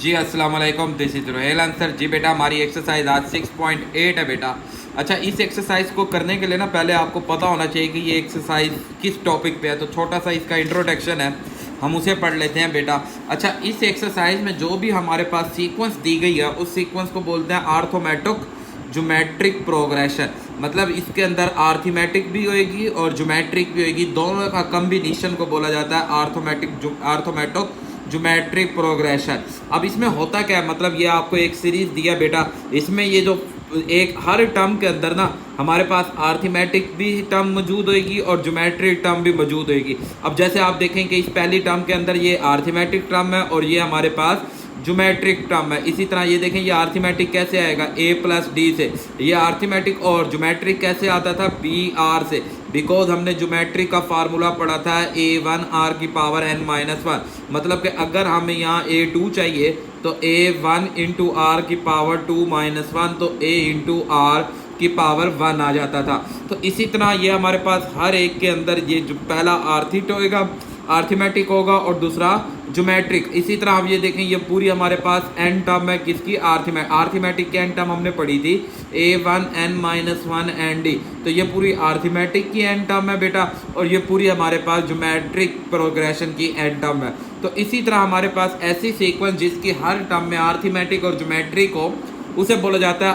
जी अस्सलाम वालेकुम, this is Rohel answer. जी बेटा, हमारी एक्सरसाइज आज 6.8 है बेटा। अच्छा, इस एक्सरसाइज को करने के लिए ना पहले आपको पता होना चाहिए कि ये एक्सरसाइज किस टॉपिक पे है। तो छोटा सा इसका इंट्रोडक्शन है, हम उसे पढ़ लेते हैं बेटा। अच्छा, इस एक्सरसाइज में जो भी हमारे पास सीक्वेंस दी गई है उस सीक्वेंस को बोलते हैं आर्थोमेटिक ज्योमेट्रिक प्रोग्रेशन। मतलब इसके अंदर आर्थमेटिक भी होएगी और ज्योमेट्रिक भी होएगी, दोनों का कम्बिनेशन को बोला जाता है आर्थोमेटिक ज्योमेट्रिक प्रोग्रेशन। अब इसमें होता क्या है, मतलब ये आपको एक सीरीज दिया बेटा, इसमें ये जो एक हर टर्म के अंदर ना हमारे पास आर्थमेटिक भी टर्म मौजूद होएगी और ज्योमेट्रिक टर्म भी मौजूद होएगी। अब जैसे आप देखें कि इस पहली टर्म के अंदर ये आर्थमेटिक टर्म है और ये हमारे पास ज्योमेट्रिक टर्म है। इसी तरह ये देखें, ये आर्थमेटिक कैसे आएगा, a प्लस डी से। ये आर्थमेटिक और ज्योमेट्रिक कैसे आता था, बी आर से, बिकॉज हमने ज्योमेट्रिक का फार्मूला पढ़ा था a1 r की पावर n-1। मतलब कि अगर हमें यहाँ a2 चाहिए तो a1 इंटू आर की पावर 2-1, तो a इंटू आर की पावर 1 आ जाता था। तो इसी तरह ये हमारे पास हर एक के अंदर ये जो पहला आर्थमेटिक होगा और दूसरा ज्योमेट्रिक। इसी तरह हम ये देखें, ये पूरी हमारे पास एन टर्म है किसकी, आर्थमेटिक की एन टर्म हमने पढ़ी थी a1 n-1 एन डी। तो ये पूरी आर्थमेटिक की एन टर्म है बेटा और ये पूरी हमारे पास ज्योमेट्रिक प्रोग्रेशन की एन टर्म है। तो इसी तरह हमारे पास ऐसी सीक्वेंस जिसकी हर टर्म में आर्थमेटिक और ज्योमेट्रिक हो उसे बोला जाता है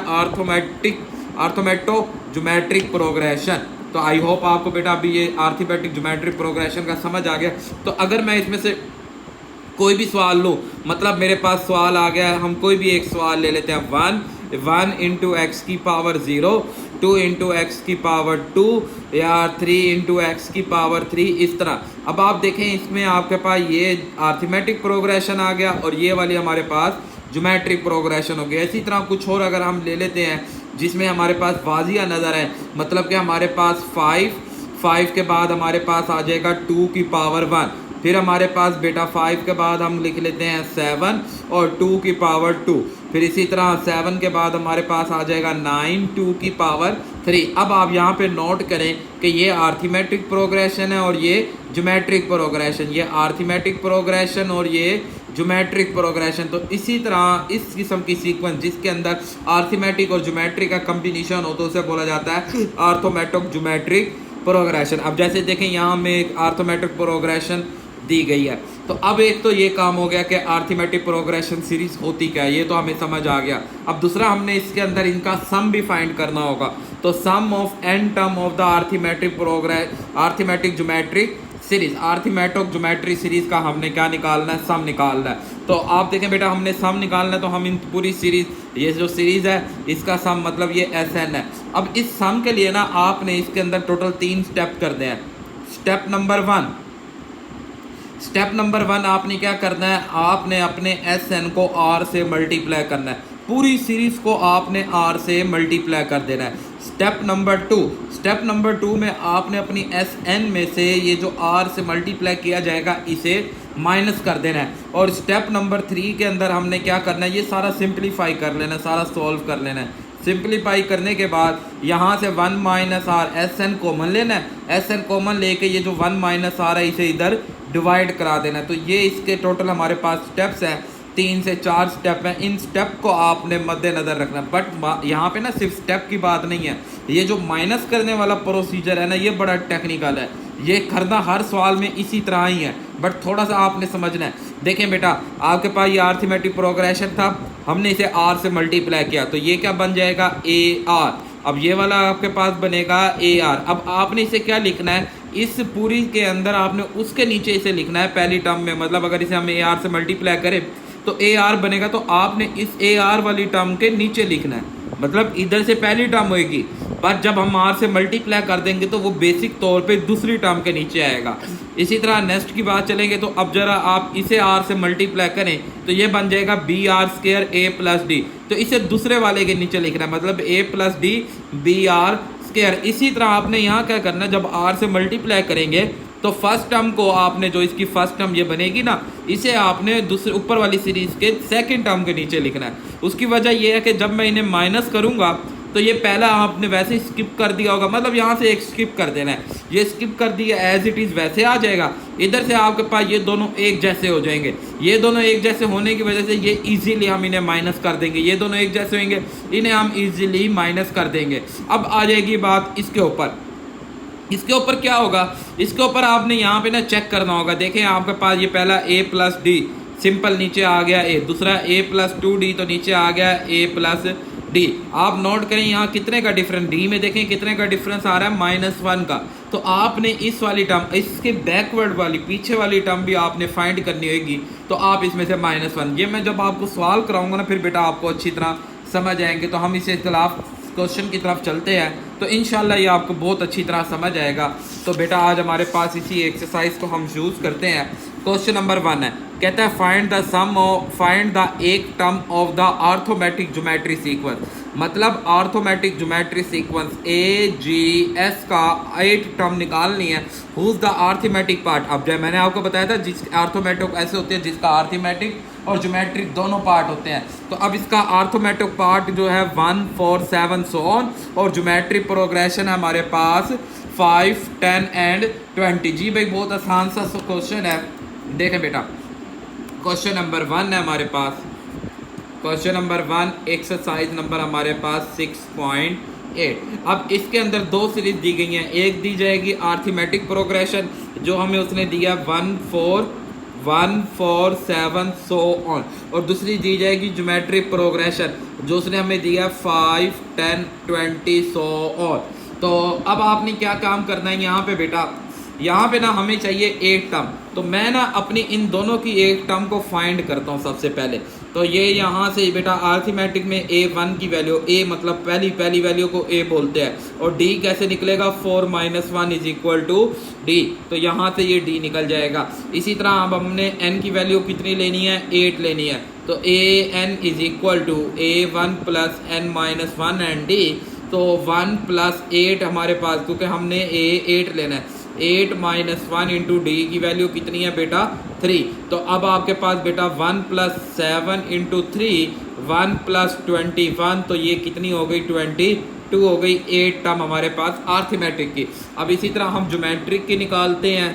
आर्थोमेटो ज्योमेट्रिक प्रोग्रेशन। तो आई होप आपको बेटा अभी ये आर्थमेटिक ज्योमेट्रिक प्रोग्रेशन का समझ आ गया। तो अगर मैं इसमें से कोई भी सवाल लूँ, मतलब मेरे पास सवाल आ गया है, हम कोई भी एक सवाल ले लेते हैं, 1 इंटू एक्स की पावर 0, 2 इंटू एक्स की पावर 2 या 3 इंटू एक्स की पावर 3, इस तरह। अब आप देखें इसमें आपके पास ये आर्थमेटिक प्रोग्रेशन आ गया और ये वाली हमारे पास ज्योमेट्रिक प्रोग्रेशन हो गया। इसी तरह कुछ और अगर हम ले लेते हैं जिसमें हमारे पास वाजिया नज़र है, मतलब कि हमारे पास 5 के बाद हमारे पास आ जाएगा 2 की पावर 1, फिर हमारे पास बेटा 5 के बाद हम लिख लेते हैं 7 और 2 की पावर 2, फिर इसी तरह 7 के बाद हमारे पास आ जाएगा 9 2 की पावर 3। अब आप यहाँ पे नोट करें कि ये आर्थमेटिक प्रोग्रेशन है और ये ज्योमेट्रिक प्रोग्रेशन, ये आर्थमेटिक प्रोग्रेशन और ये ज्योमेट्रिक प्रोग्रेशन। तो इसी तरह इस किस्म की सीक्वेंस जिसके अंदर आर्थमेटिक और ज्योमेट्रिक का कम्बिनेशन हो तो उसे बोला जाता है आर्थोमेटिक ज्योमेट्रिक प्रोग्रेशन। अब जैसे देखें यहाँ में एक आर्थोमेटिक प्रोग्रेशन दी गई है। तो अब एक तो ये काम हो गया कि आर्थमेटिक प्रोग्रेशन सीरीज होती क्या है, ये तो हमें समझ आ गया। अब दूसरा हमने इसके अंदर इनका सम भी फाइंड करना होगा। तो sum of n term of the arithmetic geometric series, arithmetic geometry series का हमने क्या निकालना है, सम निकालना है। तो आप देखें बेटा, हमने सम निकालना है तो हम इन पूरी सीरीज, ये जो सीरीज है इसका सम मतलब ये Sn है। अब इस सम के लिए ना आपने इसके अंदर टोटल 3 स्टेप करने हैं। स्टेप नंबर 1 आपने क्या करना है, आपने अपने Sn को R से मल्टीप्लाई करना है, पूरी सीरीज को आपने R से मल्टीप्लाई कर देना है। स्टेप नंबर 2 में आपने अपनी Sn में से ये जो R से मल्टीप्लाई किया जाएगा इसे माइनस कर देना है। और स्टेप नंबर 3 के अंदर हमने क्या करना है, ये सारा सिंप्लीफाई कर लेना है, सारा सॉल्व कर लेना है। सिंप्लीफाई करने के बाद यहाँ से 1 माइनस आर Sn कॉमन लेना है, Sn कॉमन लेके ये जो 1 माइनस आर है इसे इधर डिवाइड करा देना है। तो ये इसके टोटल हमारे पास स्टेप्स हैं, 3 से 4 स्टेप हैं। इन स्टेप को आपने मद्देनज़र रखना। बट यहाँ पे ना सिर्फ स्टेप की बात नहीं है, ये जो माइनस करने वाला प्रोसीजर है ना ये बड़ा टेक्निकल है, ये करना हर सवाल में इसी तरह ही है, बट थोड़ा सा आपने समझना है। देखें बेटा, आपके पास ये आर्थमेटिक प्रोग्रेशन था, हमने इसे R से मल्टीप्लाई किया तो ये क्या बन जाएगा, AR। अब ये वाला आपके पास बनेगा AR। अब आपने इसे क्या लिखना है, इस पूरी के अंदर आपने उसके नीचे इसे लिखना है पहली टर्म में। मतलब अगर इसे हम AR से मल्टीप्लाई करें तो AR बनेगा, तो आपने इस AR वाली टर्म के नीचे लिखना है, मतलब इधर से पहली टर्म होएगी, पर जब हम R से मल्टीप्लाई कर देंगे तो वो बेसिक तौर पे दूसरी टर्म के नीचे आएगा। इसी तरह नेक्स्ट की बात चलेंगे तो अब जरा आप इसे R से मल्टीप्लाई करें तो ये बन जाएगा BR² A प्लस डी। तो इसे दूसरे वाले के नीचे लिखना है, मतलब A प्लस डी BR²। इसी तरह आपने यहाँ क्या करना है, जब R से मल्टीप्लाई करेंगे तो फर्स्ट टर्म को आपने, जो इसकी फर्स्ट टर्म ये बनेगी ना, इसे आपने दूसरे ऊपर वाली सीरीज के सेकंड टर्म के नीचे लिखना है। उसकी वजह ये है कि जब मैं इन्हें माइनस करूँगा तो ये पहला आपने वैसे ही स्किप कर दिया होगा, मतलब यहाँ से एक स्किप कर देना है, ये स्किप कर दिया, एज इट इज़ वैसे आ जाएगा। इधर से आपके पास ये दोनों एक जैसे हो जाएंगे, ये दोनों एक जैसे होने की वजह से ये इजीली हम इन्हें माइनस कर देंगे, ये दोनों एक जैसे होंगे, इन्हें हम इजीली माइनस कर देंगे। अब आ जाएगी बात इसके ऊपर, इसके ऊपर क्या होगा, इसके ऊपर आपने यहाँ पे ना चेक करना होगा। देखें आपके पास ये पहला a प्लस डी, सिंपल नीचे आ गया a, दूसरा a प्लस 2d, तो नीचे आ गया a प्लस डी। आप नोट करें यहाँ कितने का डिफरेंस, डी में देखें कितने का डिफरेंस आ रहा है, -1 का। तो आपने इस वाली टर्म, इसके बैकवर्ड वाली पीछे वाली टर्म भी आपने फाइंड करनी होगी। तो आप इसमें से -1, ये मैं जब आपको सवाल कराऊंगा ना फिर बेटा आपको अच्छी तरह समझ आएंगे। तो हम इसके खिलाफ क्वेश्चन की तरफ चलते हैं, तो इंशाल्लाह ये आपको बहुत अच्छी तरह समझ आएगा। तो बेटा आज हमारे पास इसी एक्सरसाइज को हम यूज़ करते हैं। क्वेश्चन नंबर 1 है, कहता है फाइंड द एक term of the arithmetic geometry sequence. मतलब आर्थोमेटिक ज्योमेट्री सीक्वेंस AGS का 8 टर्म निकालनी है। Whose the arithmetic part. अब जब मैंने आपको बताया था जिस आर्थोमेटिक ऐसे होते हैं जिसका आर्थमेटिक और ज्योमेट्रिक दोनों पार्ट होते हैं। तो अब इसका आर्थोमेटिक पार्ट जो है 1 4 7 सो ऑन, और ज्योमेट्रिक प्रोग्रेशन है हमारे पास 5 10 एंड 20। जी भाई बहुत आसान सा क्वेश्चन है। देखें बेटा क्वेश्चन नंबर 1 है हमारे पास, क्वेश्चन नंबर 1 एक्सरसाइज नंबर हमारे पास 6.8। अब इसके अंदर दो सीरीज दी गई हैं, एक दी जाएगी आर्थमेटिक प्रोग्रेशन जो हमें उसने दिया 1 4 7 सो ऑन, और दूसरी दी जाएगी ज्योमेट्रिक प्रोग्रेशन जो उसने हमें दिया 5 10 20 सो ऑन। तो अब आपने क्या काम करना है यहाँ पे बेटा, यहाँ पे ना हमें चाहिए एक टर्म। तो मैं ना अपनी इन दोनों की एक टर्म को फाइंड करता हूँ सबसे पहले। तो ये यहाँ से बेटा आर्थमेटिक में A1 की वैल्यू, A मतलब पहली वैल्यू को A बोलते हैं, और D कैसे निकलेगा 4 - 1 = D। तो यहाँ से ये D निकल जाएगा। इसी तरह अब हमने N की वैल्यू कितनी लेनी है, 8 लेनी है। तो AN = A1 + N - 1 and D। तो 1 + 8 हमारे पास, क्योंकि हमने A8 लेना है, 8 - 1 × D की वैल्यू कितनी है बेटा 3। तो अब आपके पास बेटा 1 + 7 × 3 1 + 21, तो ये कितनी हो गई 22 हो गई। 8 टर्म हमारे पास आर्थमेटिक की। अब इसी तरह हम ज्योमेट्रिक की निकालते हैं।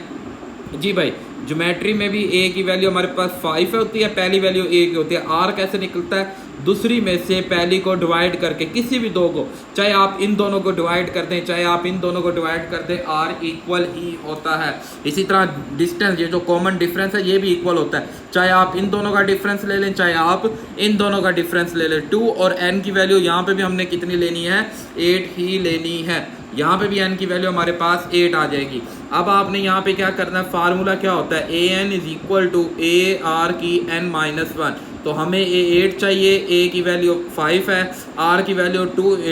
जी भाई ज्योमेट्री में भी A की वैल्यू हमारे पास 5 होती है, पहली वैल्यू A की होती है। R कैसे निकलता है, दूसरी में से पहली को डिवाइड करके, किसी भी दो को, चाहे आप इन दोनों को डिवाइड कर दें चाहे आप इन दोनों को डिवाइड कर दें, R इक्वल ही होता है। इसी तरह डिस्टेंस, ये जो कॉमन डिफरेंस है ये भी इक्वल होता है, चाहे आप इन दोनों का डिफरेंस ले लें चाहे आप इन दोनों का डिफरेंस ले लें। 2 और N की वैल्यू यहाँ पे भी हमने कितनी लेनी है, 8 ही लेनी है। यहाँ पे भी N की वैल्यू हमारे पास 8 आ जाएगी। अब आपने यहाँ पे क्या करना है, फार्मूला क्या होता है, AN = AR की N - 1। तो हमें A8 चाहिए, A की वैल्यू 5 है, R की वैल्यू 2 ×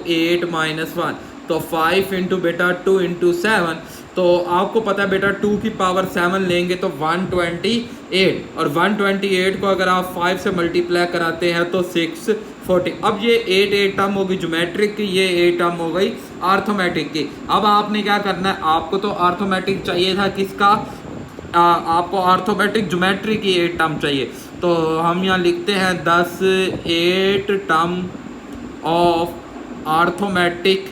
8 - 1, तो 5 × बेटा 2 × 7। तो आपको पता है बेटा 2 की पावर 7 लेंगे तो 128, और 128 को अगर आप 5 से मल्टीप्लाई कराते हैं तो 640। अब ये 8 टर्म होगी ज्योमेट्रिक की, ये 8 टर्म हो गई आर्थमेटिक की। अब आपने क्या करना है, आपको तो आर्थमेटिक चाहिए था किसका, आपको आर्थमेटिक ज्योमेट्री की 8 टर्म चाहिए। तो हम यहाँ लिखते हैं 8 term of arithmetic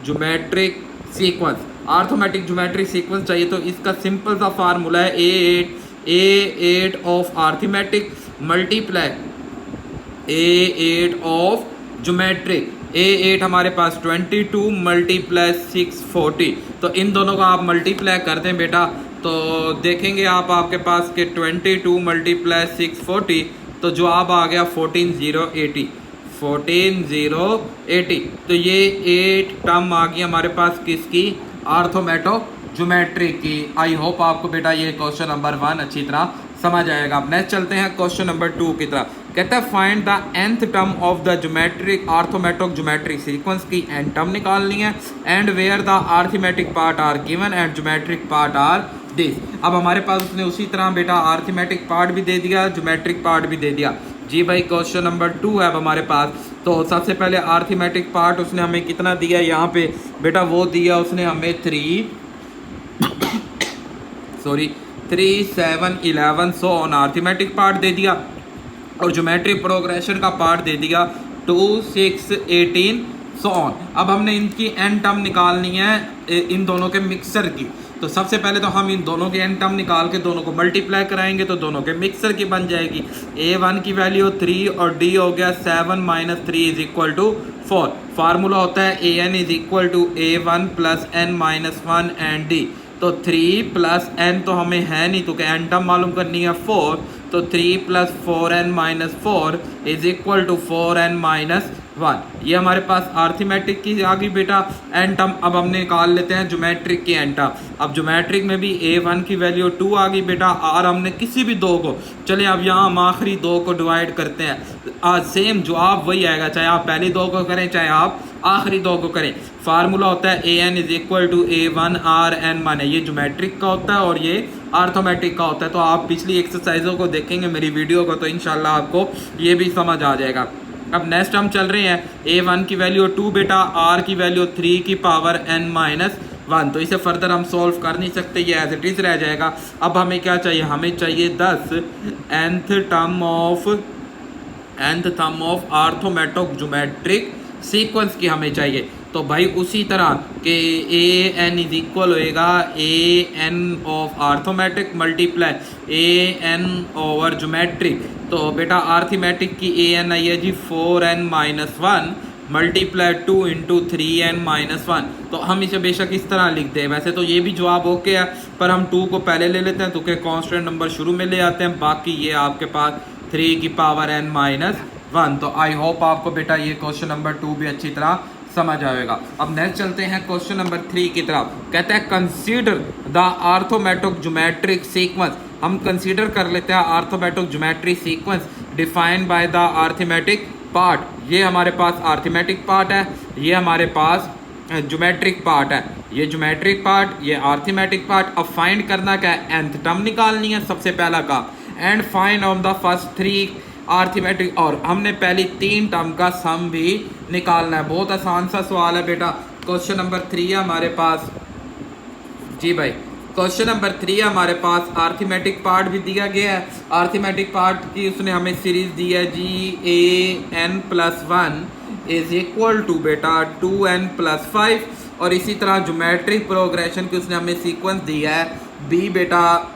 geometric sequence. Arithmetic geometric sequence चाहिए तो इसका सिंपल सा फार्मूला है A8 of arithmetic multiply A8 of geometric. A8 हमारे पास 22 × 640। तो इन दोनों का आप मल्टीप्लाई कर दें बेटा, तो देखेंगे आप आपके पास के 22 × 640, तो जवाब आ गया 14080। 14080। तो ये 8 टर्म आ गई हमारे पास किसकी, आर्थोमेटो ज्योमेट्री की। आई होप आपको बेटा ये क्वेश्चन नंबर 1 अच्छी तरह समझ आएगा। अब नेक्स्ट चलते हैं क्वेश्चन नंबर 2 की तरफ। कहता है find the nth term of the geometric arithmetic geometric sequence की n टर्म निकालनी है, and where the arithmetic part are given and geometric part are this. अब हमारे पास उसने उसी तरह बेटा आर्थमेटिक पार्ट भी दे दिया, ज्योमेट्रिक पार्ट भी दे दिया। जी भाई क्वेश्चन नंबर 2 है अब हमारे पास। तो सबसे पहले आर्थमेटिक पार्ट उसने हमें कितना दिया यहाँ पे बेटा, वो दिया उसने हमें 3 7 11 सो ऑन आर्थमेटिक पार्ट दे दिया, और ज्योमेट्रिक प्रोग्रेशन का पार्ट दे दिया 2 6 18 सो ऑन। अब हमने इनकी एन टर्म निकालनी है इन दोनों के मिक्सर की। तो सबसे पहले तो हम इन दोनों की एन टर्म निकाल के दोनों को मल्टीप्लाई कराएंगे तो दोनों के मिक्सर की बन जाएगी। a1 की वैल्यू 3 और d हो गया 7 - 3 इज इक्वल टू 4। फार्मूला होता है an is equal to a1 plus n minus 1 and d। तो 3 प्लस n तो हमें है नहीं, तो क्या एन टर्म मालूम करनी है 4। तो 3 plus 4n minus 4 is equal to 4n minus 1। ये हमारे पास आर्थमेटिक की आ गई बेटा एन टर्म। अब हमने निकाल लेते हैं ज्योमेट्रिक की एन टर्म। अब ज्योमेट्रिक में भी a1 की वैल्यू 2 आ गई बेटा, और हमने किसी भी दो को, चले अब यहाँ हम आखिरी दो को डिवाइड करते हैं, आज सेम जवाब वही आएगा, चाहे आप पहली दो को करें चाहे आप आखिरी दो को करें। फार्मूला होता है an is equal to a1 rn, माने ये ज्योमेट्रिक का होता है और ये आर्थमेटिक का होता है। तो आप पिछली एक्सरसाइजों को देखेंगे मेरी वीडियो को तो इंशाल्लाह आपको ये भी समझ आ जाएगा। अब नेक्स्ट हम चल रहे हैं a1 की वैल्यू 2 बेटा, r की वैल्यू 3 की पावर n माइनस 1। तो इसे फर्दर हम सॉल्व कर नहीं सकते, ये एज इट इज रह जाएगा। अब हमें क्या चाहिए, हमें चाहिए 10 nth term of arithmetic geometric sequence की हमें चाहिए। तो भाई उसी तरह के ए एन इज इक्वल होएगा a n of arithmetic multiply a n over geometric. तो बेटा आर्थमेटिक की ए एन आई है जी 4n minus 1 multiply 2 into 3n minus 1। तो हम इसे बेशक इस तरह लिख दें, वैसे तो ये भी जवाब ओके है, पर हम 2 को पहले ले लेते हैं तो के कॉन्स्टेंट नंबर शुरू में ले आते हैं, बाकी ये आपके पास 3 की पावर n माइनस 1। तो आई होप आपको बेटा ये क्वेश्चन नंबर 2 भी अच्छी तरह समझ आएगा। अब नेक्स्ट चलते हैं क्वेश्चन नंबर 3 की तरफ। कहता है consider the arithmetic geometric sequence. हम कंसीडर कर लेते हैं arithmetic geometric sequence defined by the arithmetic part. ये हमारे पास आर्थमेटिक पार्ट है, ये हमारे पास ज्योमेट्रिक पार्ट है, ये ज्योमेट्रिक पार्ट ये आर्थमेटिक पार्ट। अब फाइंड करना क्या है, nth टर्म निकालनी है सबसे पहला काम, and find on the first 3 arithmetic, और हमने पहली 3 टर्म का सम भी निकालना है। बहुत आसान सा सवाल है बेटा। क्वेश्चन नंबर 3 है हमारे पास जी भाई, क्वेश्चन नंबर 3 है हमारे पास, आर्थमेटिक पार्ट भी दिया गया है। आर्थमेटिक पार्ट की उसने हमें सीरीज दी है जी an + 1 इज इक्वल टू बेटा 2n + 5, और इसी तरह ज्योमेट्रिक प्रोग्रेशन की उसने हमें सीक्वेंस दिया है b बेटा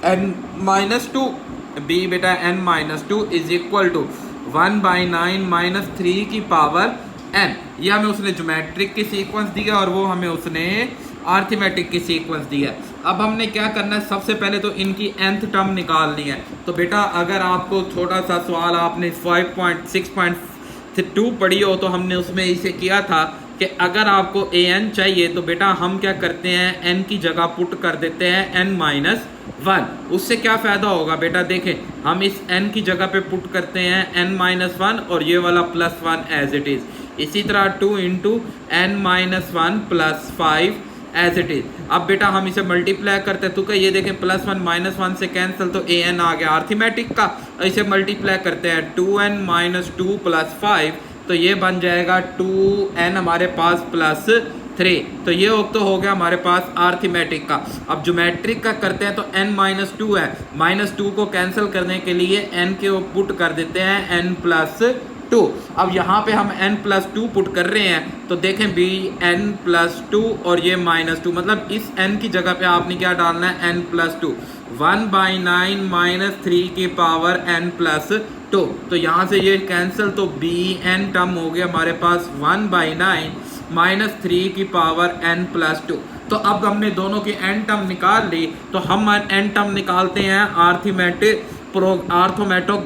n-2 इज इक्वल टू 1/9 - 3 की पावर n। ये हमें उसने ज्योमेट्रिक की सीक्वेंस दी है और वो हमें उसने आर्थमेटिक की सीक्वेंस दी है। अब हमने क्या करना है, सबसे पहले तो इनकी nth टर्म निकालनी है। तो बेटा अगर आपको छोटा सा सवाल आपने 5.6.2 पढ़ी हो तो हमने उसमें इसे किया था कि अगर आपको an चाहिए तो बेटा हम क्या करते हैं, n की जगह पुट कर देते हैं n माइनस 1। उससे क्या फ़ायदा होगा बेटा, देखें हम इस n की जगह पे पुट करते हैं n माइनस 1 और ये वाला +1 एज इट इज़। इसी तरह 2 into n minus 1 + 5 as it is. अब बेटा हम इसे मल्टीप्लाई करते हैं तो क्या ये देखें +1 -1 से कैंसिल, तो an आ गया आर्थमेटिक का। इसे मल्टीप्लाई करते हैं 2n - 2 + 5, तो ये बन जाएगा 2n हमारे पास +3। तो ये तो हो गया हमारे पास आर्थमेटिक का। अब ज्योमेट्रिक का करते हैं तो n - 2 है, -2 को कैंसिल करने के लिए n के पुट कर देते हैं n + 2। अब यहाँ पे हम n + 2 पुट कर रहे हैं तो देखें भी n + 2 और ये -2, मतलब इस n की जगह पे आपने क्या डालना है, n + 2। 1/9 - 3 की पावर n + 2। तो यहाँ से ये कैंसिल, तो bn टर्म हो गया हमारे पास 1/9 - 3 की पावर n + 2। तो अब हमने दोनों की n टर्म निकाल ली, तो हम n टर्म निकालते हैं आर्थमेटिक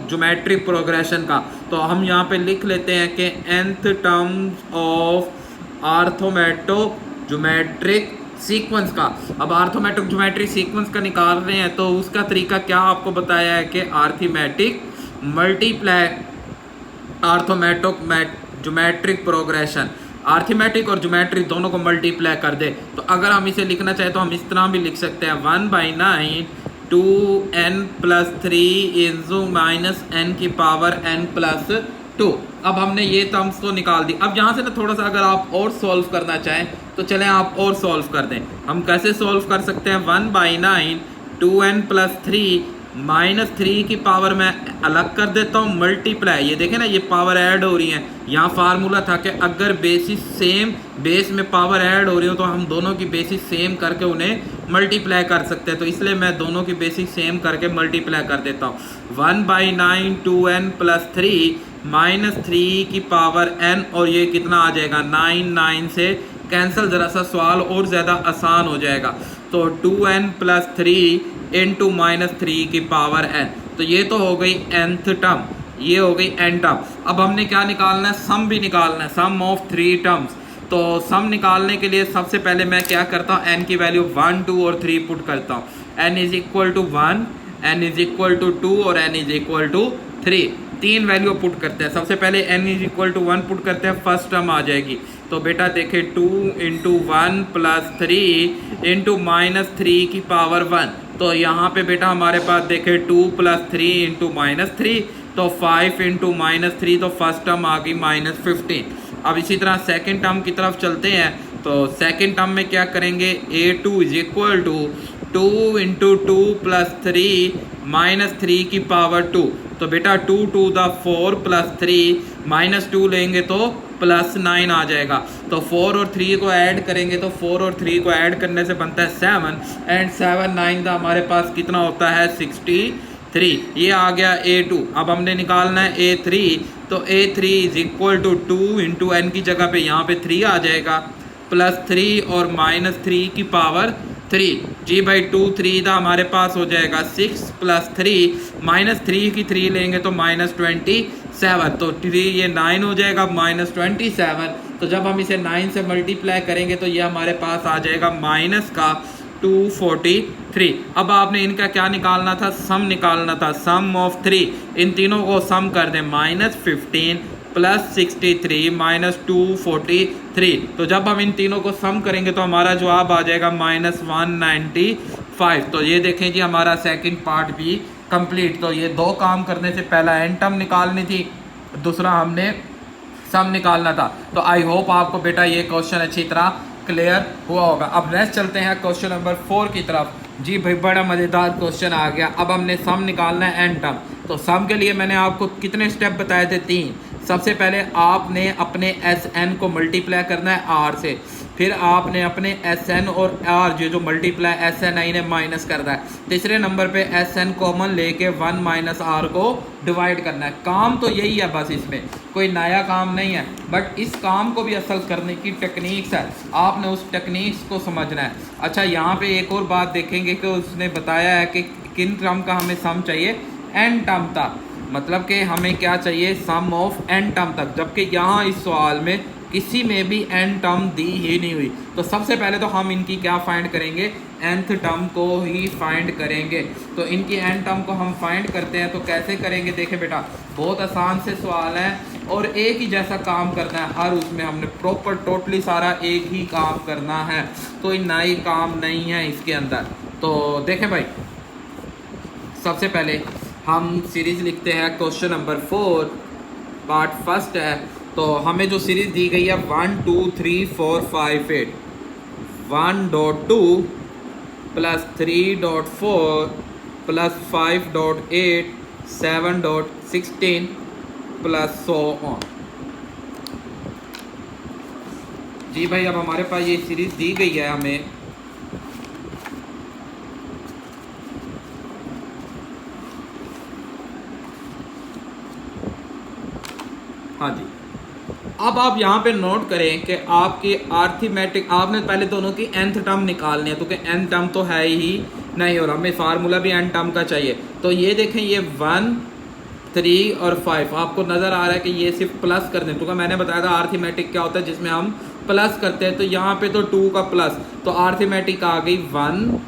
ज्योमेट्रिक प्रोग्रेशन का। तो हम यहाँ पे लिख लेते हैं कि nth term of arithmetic geometric sequence का। अब आर्थमेटिक ज्योमेट्रिक सीक्वेंस का निकाल रहे हैं तो उसका तरीका क्या आपको बताया है कि arithmetic multiply arithmetic geometric progression, arithmetic और ज्योमेट्रिक दोनों को मल्टीप्लाई कर दे। तो अगर हम इसे लिखना चाहें तो हम इस तरह भी लिख सकते हैं 1/9 2n + 3 इंटू -n की पावर n + 2। अब हमने ये टर्म्स तो निकाल दी। अब यहाँ से ना थोड़ा सा अगर आप और सॉल्व करना चाहें तो चलें आप और सॉल्व कर दें। हम कैसे सॉल्व कर सकते हैं, 1/9 2n + 3 -3 की पावर मैं अलग कर देता हूँ, मल्टीप्लाई, ये देखें ना ये पावर ऐड हो रही है। यहाँ फार्मूला था कि अगर बेसिस सेम, बेस में पावर ऐड हो रही हो तो हम दोनों की बेसिस सेम करके उन्हें मल्टीप्लाई कर सकते हैं। तो इसलिए मैं दोनों की बेसिस सेम करके मल्टीप्लाई कर देता हूँ। 1/9 2n + 3 -3 की पावर n, और ये कितना आ जाएगा 9, 9 से कैंसिल, ज़रा सा सवाल और ज़्यादा आसान हो जाएगा। तो 2n + 3 इंटू -3 की पावर n, तो ये तो हो गई nth टर्म, ये हो गई n टर्म। अब हमने क्या निकालना है, सम भी निकालना है, सम ऑफ 3 टर्म्स। तो सम निकालने के लिए सबसे पहले मैं क्या करता हूँ, n की वैल्यू 1, 2 और 3 पुट करता हूँ। n = 1, n = 2 और n = 3, तीन वैल्यू पुट करते हैं। सबसे पहले n = 1 पुट करते हैं, फर्स्ट टर्म आ जाएगी। तो बेटा देखे 2 × 1 + 3 इंटू -3 की पावर 1, तो यहाँ पे बेटा हमारे पास देखे 2 + 3 इंटू -3, तो 5 इंटू -3, तो फर्स्ट टर्म आ गई -15। अब इसी तरह सेकंड टर्म की तरफ चलते हैं। तो सेकंड टर्म में क्या करेंगे, a2 = 2 × 2 + 3 -3 की पावर 2, तो बेटा 2 × 2 = 4 + 3 -2 लेंगे तो +9 आ जाएगा। तो 4 और 3 को ऐड करेंगे, तो 4 और 3 को ऐड करने से बनता है 7, एंड 7 9 का हमारे पास कितना होता है 63। ये आ गया a2। अब हमने निकालना है a3, तो a3 = 2 × n की जगह पे यहाँ पे 3 आ जाएगा, +3 और -3 की पावर 3। जी भाई 2 3 था हमारे पास हो जाएगा 6 + 3 -3 की 3 लेंगे तो -27, तो 3 ये 9 हो जाएगा -27। तो जब हम इसे 9 से मल्टीप्लाई करेंगे तो ये हमारे पास आ जाएगा -243। अब आपने इनका क्या निकालना था, सम निकालना था, सम ऑफ 3। इन तीनों को सम कर दें, -15 + 63 -243। तो जब हम इन तीनों को सम करेंगे तो हमारा जवाब आ जाएगा -195। तो ये देखें जी हमारा सेकंड पार्ट भी कंप्लीट। तो ये दो काम करने से, पहला एन टर्म निकालनी थी, दूसरा हमने सम निकालना था। तो आई होप आपको बेटा ये क्वेश्चन अच्छी तरह क्लियर हुआ होगा। अब नेक्स्ट चलते हैं क्वेश्चन नंबर 4 की तरफ। जी भाई बड़ा मज़ेदार क्वेश्चन आ गया। अब हमने सम निकालना है एन टर्म। तो सम के लिए मैंने आपको कितने स्टेप बताए थे, 3। सबसे पहले आपने अपने एस एन को मल्टीप्लाई करना है आर से, फिर आपने अपने एस एन और आर जो मल्टीप्लाई एस एन आई ने माइनस करना है। तीसरे नंबर पे एस एन कॉमन लेके 1 - आर को डिवाइड करना है। काम तो यही है बस, इसमें कोई नया काम नहीं है, बट इस काम को भी असल करने की टेक्निक्स है, आपने उस टेक्निक्स को समझना है। अच्छा यहाँ पे एक और बात देखेंगे कि उसने बताया है कि किन टर्म का हमें सम चाहिए, एन टर्म तक, मतलब कि हमें क्या चाहिए, सम ऑफ एन टर्म तक, जबकि यहाँ इस सवाल में किसी में भी एन टर्म दी ही नहीं हुई। तो सबसे पहले तो हम इनकी क्या फाइंड करेंगे, nth टर्म को ही फाइंड करेंगे। तो इनकी एन टर्म को हम फाइंड करते हैं, तो कैसे करेंगे, देखें बेटा बहुत आसान से सवाल है और एक ही जैसा काम करना है, हर उसमें हमने प्रॉपर टोटली सारा एक ही काम करना है, कोई नई काम नहीं है इसके अंदर। तो देखें भाई सबसे पहले हम सीरीज़ लिखते हैं, क्वेश्चन नंबर 4 पार्ट फर्स्ट है। तो हमें जो सीरीज़ दी गई है 1 2 3 4 5 8, 1.2 + 3.4 + 5.8 7.16 + so on। जी भाई अब हमारे पास ये सीरीज़ दी गई है हमें, हाँ जी। अब आप यहाँ पे नोट करें कि आपकी आर्थमेटिक, आपने पहले दोनों की nth टर्म निकालनी है, तो कि n टर्म तो है ही नहीं और हमें फार्मूला भी n टर्म का चाहिए। तो ये देखें ये 1 3 और 5 आपको नज़र आ रहा है कि ये सिर्फ प्लस कर दें, तो मैंने बताया था आर्थमेटिक क्या होता है जिसमें हम प्लस करते हैं। तो यहाँ पे तो 2 का प्लस, तो आर्थमेटिक आ गई 1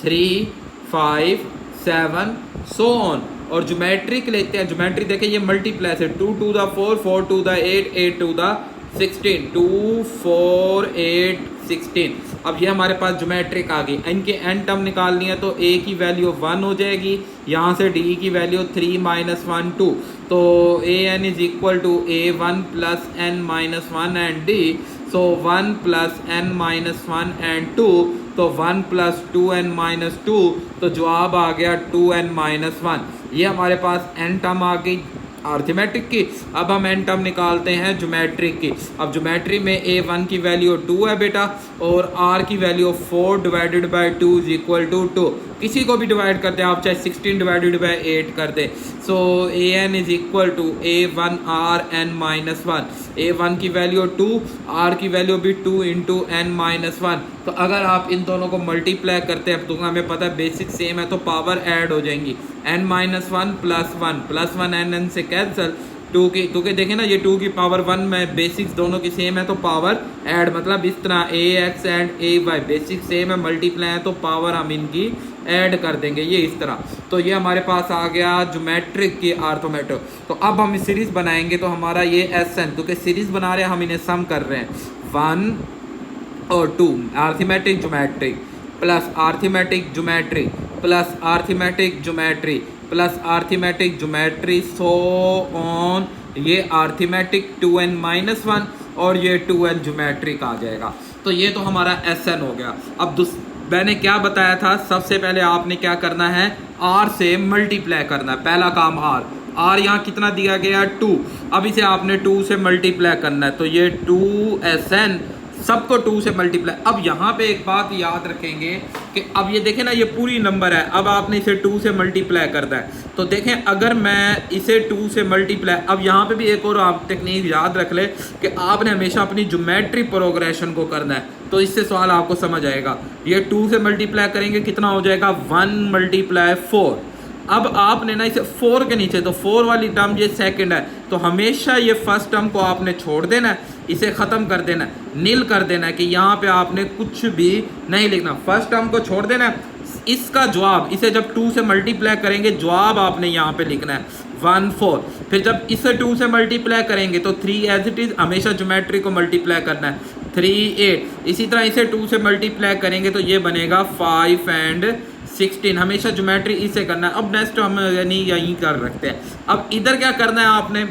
3 5 7 so on। और ज्योमेट्रिक लेते हैं, ज्योमेट्री देखें ये मल्टीप्लाई से 2 2 द 4 4 2 द 8 8 2 द 16 2 4 8 16। अब ये हमारे पास ज्योमेट्रिक आ गई। इनके एन टर्म निकालनी है, तो ए की वैल्यू 1 हो जाएगी, यहाँ से डी की वैल्यू 3 - 1 2, तो a n = a1 + n - 1 and d, so 1 + n - 1 and 2, तो 1 प्लस 2n माइनस 2, तो जवाब आ गया 2n माइनस 1। ये हमारे पास n टर्म आ गई अर्थमेटिक की। अब हम n टर्म निकालते हैं ज्योमेट्रिक की। अब ज्योमेट्री में a1 की वैल्यू 2 है बेटा, और r की value 4 divided by 2 is equal to 2। किसी को भी डिवाइड करते हैं आप, चाहे 16 डिवाइडेड बाई 8 कर दें। So an is equal to a1 r n minus 1। a1 की वैल्यू 2, r की वैल्यू भी 2 इंटू n माइनस 1। तो अगर आप इन दोनों को मल्टीप्लाई करते हैं तो हमें पता है बेसिक सेम है, तो पावर ऐड हो जाएंगी। n माइनस 1 प्लस 1 n से कैंसिल, 2 की, क्योंकि देखें ना ये 2 की पावर 1 में बेसिक्स दोनों की सेम है तो पावर ऐड, मतलब इस तरह ax and ay basic same है, मल्टीप्लाई है तो पावर हम इनकी ऐड कर देंगे, ये इस तरह। तो ये हमारे पास आ गया ज्योमेट्रिक की आर्थोमेटिक। तो अब हम सीरीज बनाएंगे, तो हमारा ये SN, क्योंकि सीरीज बना रहे हैं हम, इन्हें सम कर रहे हैं 1 और 2, arithmetic geometric plus arithmetic geometry plus arithmetic geometry plus arithmetic geometry, so on. ये आर्थमेटिक 2n माइनस 1 और ये 2n ज्योमेट्रिक आ जाएगा। तो ये तो हमारा SN हो गया। अब मैंने क्या बताया था, सबसे पहले आपने क्या करना है, r से मल्टीप्लाई करना है, पहला काम r यहाँ कितना दिया गया 2, अब इसे आपने 2 से मल्टीप्लाई करना है, तो ये 2SN सबको 2 से मल्टीप्लाई। अब यहाँ पे एक बात याद रखेंगे कि अब ये देखें ना, ये पूरी नंबर है, अब आपने इसे 2 से मल्टीप्लाई करना है। तो देखें अगर मैं इसे 2 से मल्टीप्लाई, अब यहाँ पे भी एक और आप टेक्निक याद रख ले कि आपने हमेशा अपनी ज्योमेट्री प्रोग्रेशन को करना है, तो इससे सवाल आपको समझ आएगा। ये 2 से मल्टीप्लाई करेंगे कितना हो जाएगा, 1 मल्टीप्लाई 4। अब आपने ना इसे 4 के नीचे, तो 4 वाली टर्म ये सेकंड है, तो हमेशा ये फर्स्ट टर्म को आपने छोड़ देना है, इसे ख़त्म कर देना है, नील कर देना है कि यहाँ पे आपने कुछ भी नहीं लिखना, फर्स्ट टर्म को छोड़ देना है। इसका जवाब, इसे जब 2 से मल्टीप्लाई करेंगे जवाब आपने यहाँ पे लिखना है 1 4। फिर जब इसे 2 से मल्टीप्लाई करेंगे तो 3 एज इट इज़, हमेशा ज्योमेट्री को मल्टीप्लाई करना है, 3 8। इसी तरह इसे 2 से मल्टीप्लाई करेंगे तो ये बनेगा 5 एंड 16, हमेशा ज्योमेट्री इसे करना है। अब नेक्स्ट हम यानी यहीं कर रखते हैं। अब इधर क्या करना है आपने,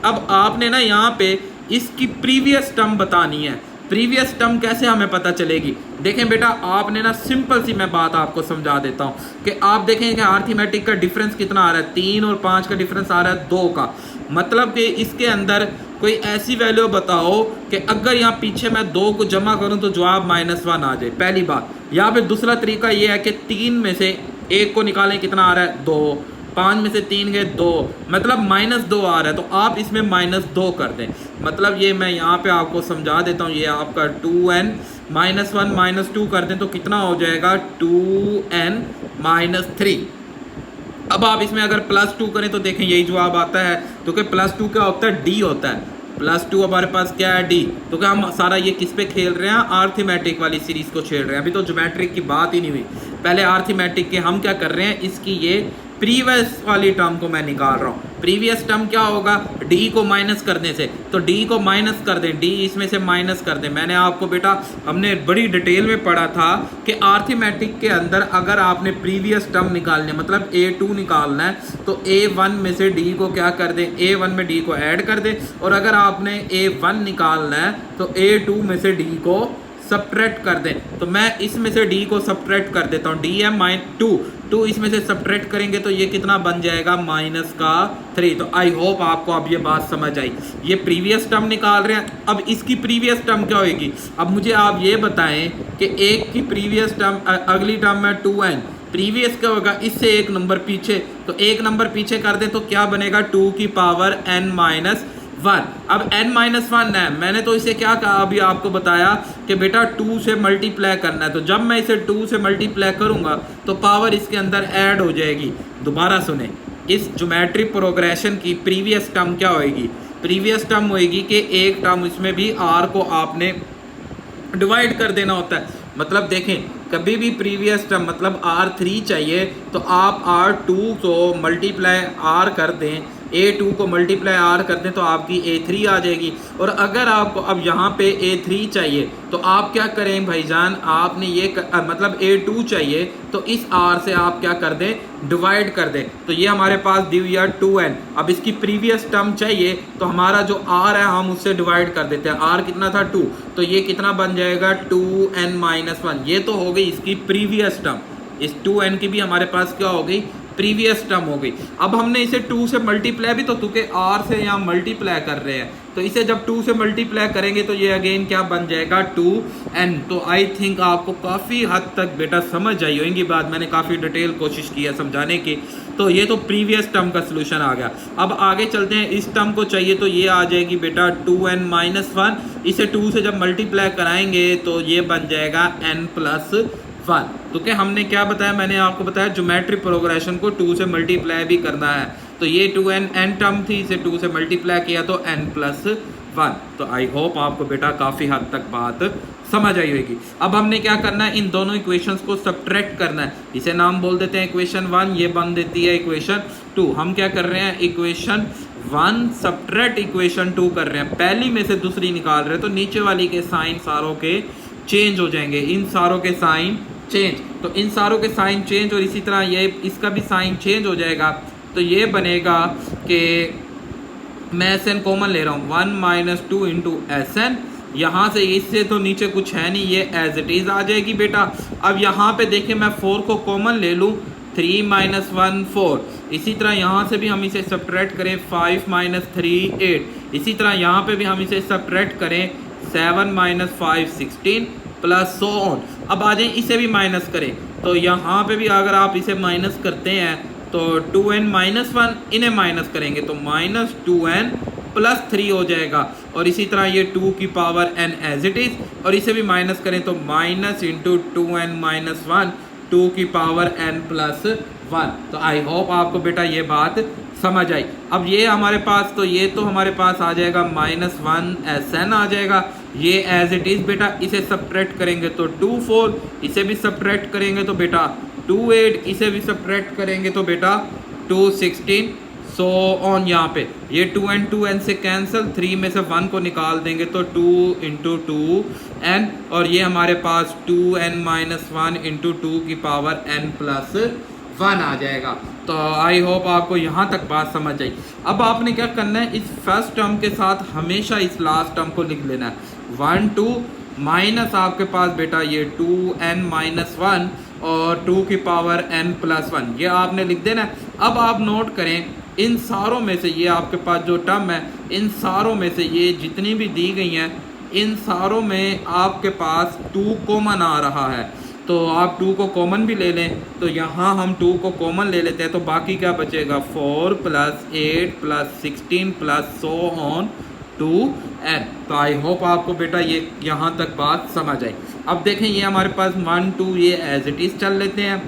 अब आपने ना यहाँ पे इसकी प्रीवियस टर्म बतानी है। प्रीवियस टर्म कैसे हमें पता चलेगी, देखें बेटा आपने ना सिंपल सी मैं बात आपको समझा देता हूँ कि आप देखें कि आर्थमेटिक का डिफरेंस कितना आ रहा है, 3 और 5 का डिफरेंस आ रहा है 2 का। मतलब कि इसके अंदर कोई ऐसी वैल्यू बताओ कि अगर यहाँ पीछे मैं 2 को जमा करूँ तो जवाब -1 आ जाए, पहली बात। या फिर दूसरा तरीका ये है कि 3 में से 1 को निकालें, कितना आ रहा है 2, 5 में से 3 गए 2, मतलब -2 आ रहा है, तो आप इसमें -2 कर दें। मतलब ये मैं यहाँ पे आपको समझा देता हूँ, ये आपका 2n -1 -2 कर दें तो कितना हो जाएगा 2n -3। अब आप इसमें अगर +2 करें तो देखें यही जवाब आता है, तो कि +2 क्या होता है, d होता है। +2 हमारे पास क्या है, d। तो क्या हम सारा ये किस पे खेल रहे हैं, आर्थमेटिक वाली सीरीज को खेल रहे हैं, अभी तो ज्योमेट्रिक की बात ही नहीं हुई। पहले आर्थमेटिक के हम क्या कर रहे हैं, इसकी ये प्रीवियस वाली टर्म को मैं निकाल रहा हूँ। प्रीवियस टर्म क्या होगा, d को माइनस करने से, तो d को माइनस कर दें, d इसमें से माइनस कर दें। मैंने आपको बेटा, हमने बड़ी डिटेल में पढ़ा था कि आर्थमेटिक के अंदर अगर आपने प्रीवियस टर्म निकालने, मतलब a2 निकालना है, तो a1 में से d को क्या कर दें, a1 में d को ऐड कर दें, और अगर आपने a1 निकालना है तो a2 में से d को सब्ट्रैक्ट कर दें। तो मैं इसमें से d को सब्ट्रैक्ट कर देता हूँ, -2 इसमें से सब्ट्रैक्ट करेंगे तो ये कितना बन जाएगा, -3। तो आई होप आपको अब ये बात समझ आई। ये प्रीवियस टर्म निकाल रहे हैं, अब इसकी प्रीवियस टर्म क्या होगी। अब मुझे आप ये बताएं कि एक की प्रीवियस टर्म, अगली टर्म में 2n, प्रीवियस क्या होगा, इससे एक नंबर पीछे, तो एक नंबर पीछे कर दें तो क्या बनेगा, 2 की पावर n -1। अब n-1 है, मैंने तो इसे क्या कहा अभी आपको बताया कि बेटा 2 से मल्टीप्लाई करना है, तो जब मैं इसे 2 से मल्टीप्लाई करूंगा तो पावर इसके अंदर ऐड हो जाएगी। दोबारा सुने, इस ज्योमेट्री प्रोग्रेशन की प्रीवियस टर्म क्या होएगी, प्रीवियस टर्म होएगी कि एक टर्म इसमें भी r को आपने डिवाइड कर देना होता है। मतलब देखें, कभी भी प्रीवियस टर्म मतलब R3 चाहिए तो आप R2 को मल्टीप्लाई R कर दें, A2 को मल्टीप्लाई R कर दें तो आपकी A3 आ जाएगी। और अगर आपको अब यहाँ पे A3 चाहिए तो आप क्या करें भाईजान, आपने ये मतलब A2 चाहिए तो इस R से आप क्या कर दें, डिवाइड कर दें। तो ये हमारे पास दी हुई है 2n। अब इसकी प्रीवियस टर्म चाहिए तो हमारा जो R है हम उससे डिवाइड कर देते हैं। R कितना था 2, तो ये कितना बन जाएगा 2n-1। ये तो हो गई इसकी प्रीवियस टर्म। इस 2n की भी हमारे पास क्या हो गई, प्रीवियस टर्म हो गई। अब हमने इसे 2 से मल्टीप्लाई भी तो चूंकि R से यहाँ मल्टीप्लाई कर रहे हैं तो इसे जब 2 से मल्टीप्लाई करेंगे तो ये अगेन क्या बन जाएगा 2n। तो आई थिंक आपको काफ़ी हद तक बेटा समझ आई होगी बात, मैंने काफ़ी डिटेल कोशिश की है समझाने की। तो ये तो प्रीवियस टर्म का सोल्यूशन आ गया। अब आगे चलते हैं, इस टर्म को चाहिए तो ये आ जाएगी बेटा 2n-1। इसे 2 से जब मल्टीप्लाई कराएंगे तो ये बन जाएगा n+1। तो क्या हमने क्या बताया, मैंने आपको बताया ज्योमेट्री प्रोग्रेशन को 2 से मल्टीप्लाई भी करना है। तो ये 2n टर्म थी, इसे 2 से मल्टीप्लाई किया तो n+1। तो आई होप आपको बेटा काफ़ी हद तक बात समझ आई होगी। अब हमने क्या करना है, इन दोनों इक्वेशंस को सब्ट्रैक्ट करना है। इसे नाम बोल देते हैं इक्वेशन 1, ये बन देती है इक्वेशन 2। हम क्या कर रहे हैं, इक्वेशन 1 सब्ट्रैक्ट इक्वेशन 2 कर रहे हैं। पहली में से दूसरी निकाल रहे हैं तो नीचे वाली के साइन सारों के चेंज हो जाएंगे, इन सारों के साइन चेंज। तो इन सारों के साइन चेंज और इसी तरह ये इसका भी साइन चेंज हो जाएगा। तो ये बनेगा कि मैं Sn कॉमन ले रहा हूँ, 1 - 2 इंटू Sn। यहाँ से इससे तो नीचे कुछ है नहीं, ये एज इट इज़ आ जाएगी बेटा। अब यहाँ पे देखिए मैं 4 को कॉमन ले लूँ, 3 - 1 4। इसी तरह यहाँ से भी हम इसे सब्ट्रैक्ट करें, 5 - 3 8। इसी तरह यहाँ पे भी हम इसे सब्ट्रैक्ट करें, 7 - 5 16 प्लस सो ऑन। अब आ जाए इसे भी माइनस करें, तो यहाँ पे भी अगर आप इसे माइनस करते हैं तो 2n-1 इन्हें माइनस करेंगे तो -2n + 3 हो जाएगा। और इसी तरह ये 2 की power n as it is, और इसे भी माइनस करें तो -2n-1 2 की पावर n+1। तो आई होप आपको बेटा ये बात समझ आई। अब ये हमारे पास तो ये तो हमारे पास आ जाएगा -1 Sn आ जाएगा, ये एज इट इज़ बेटा। इसे सब्ट्रैक्ट करेंगे तो 2 4, इसे भी सब्ट्रैक्ट करेंगे तो बेटा 2 8, इसे भी सब्ट्रैक्ट करेंगे तो बेटा 2 16 सो ऑन। यहाँ पे ये 2n से कैंसिल, 3 में से 1 को निकाल देंगे तो 2 × 2n, और ये हमारे पास 2n-1 × 2 की पावर n+1 आ जाएगा। तो आई होप आपको यहाँ तक बात समझ आई। अब आपने क्या करना है, इस फर्स्ट टर्म के साथ हमेशा इस लास्ट टर्म को लिख लेना है। 1 2 माइनस आपके पास बेटा ये 2n-1 और 2 की पावर n+1, ये आपने लिख देना है। अब आप नोट करें, इन सारों में से ये आपके पास जो टर्म है, इन सारों में से ये जितनी भी दी गई हैं, इन सारों में आपके पास 2 कॉमन आ रहा है। तो आप 2 को कॉमन भी ले लें, तो यहाँ हम 2 को कॉमन ले लेते हैं तो बाकी क्या बचेगा, 4 + 8 + 16 + सो ऑन 2n। तो आई होप आपको बेटा ये यहाँ तक बात समझ आई। अब देखें ये हमारे पास 1 2 ये एज इट इज़ चल लेते हैं।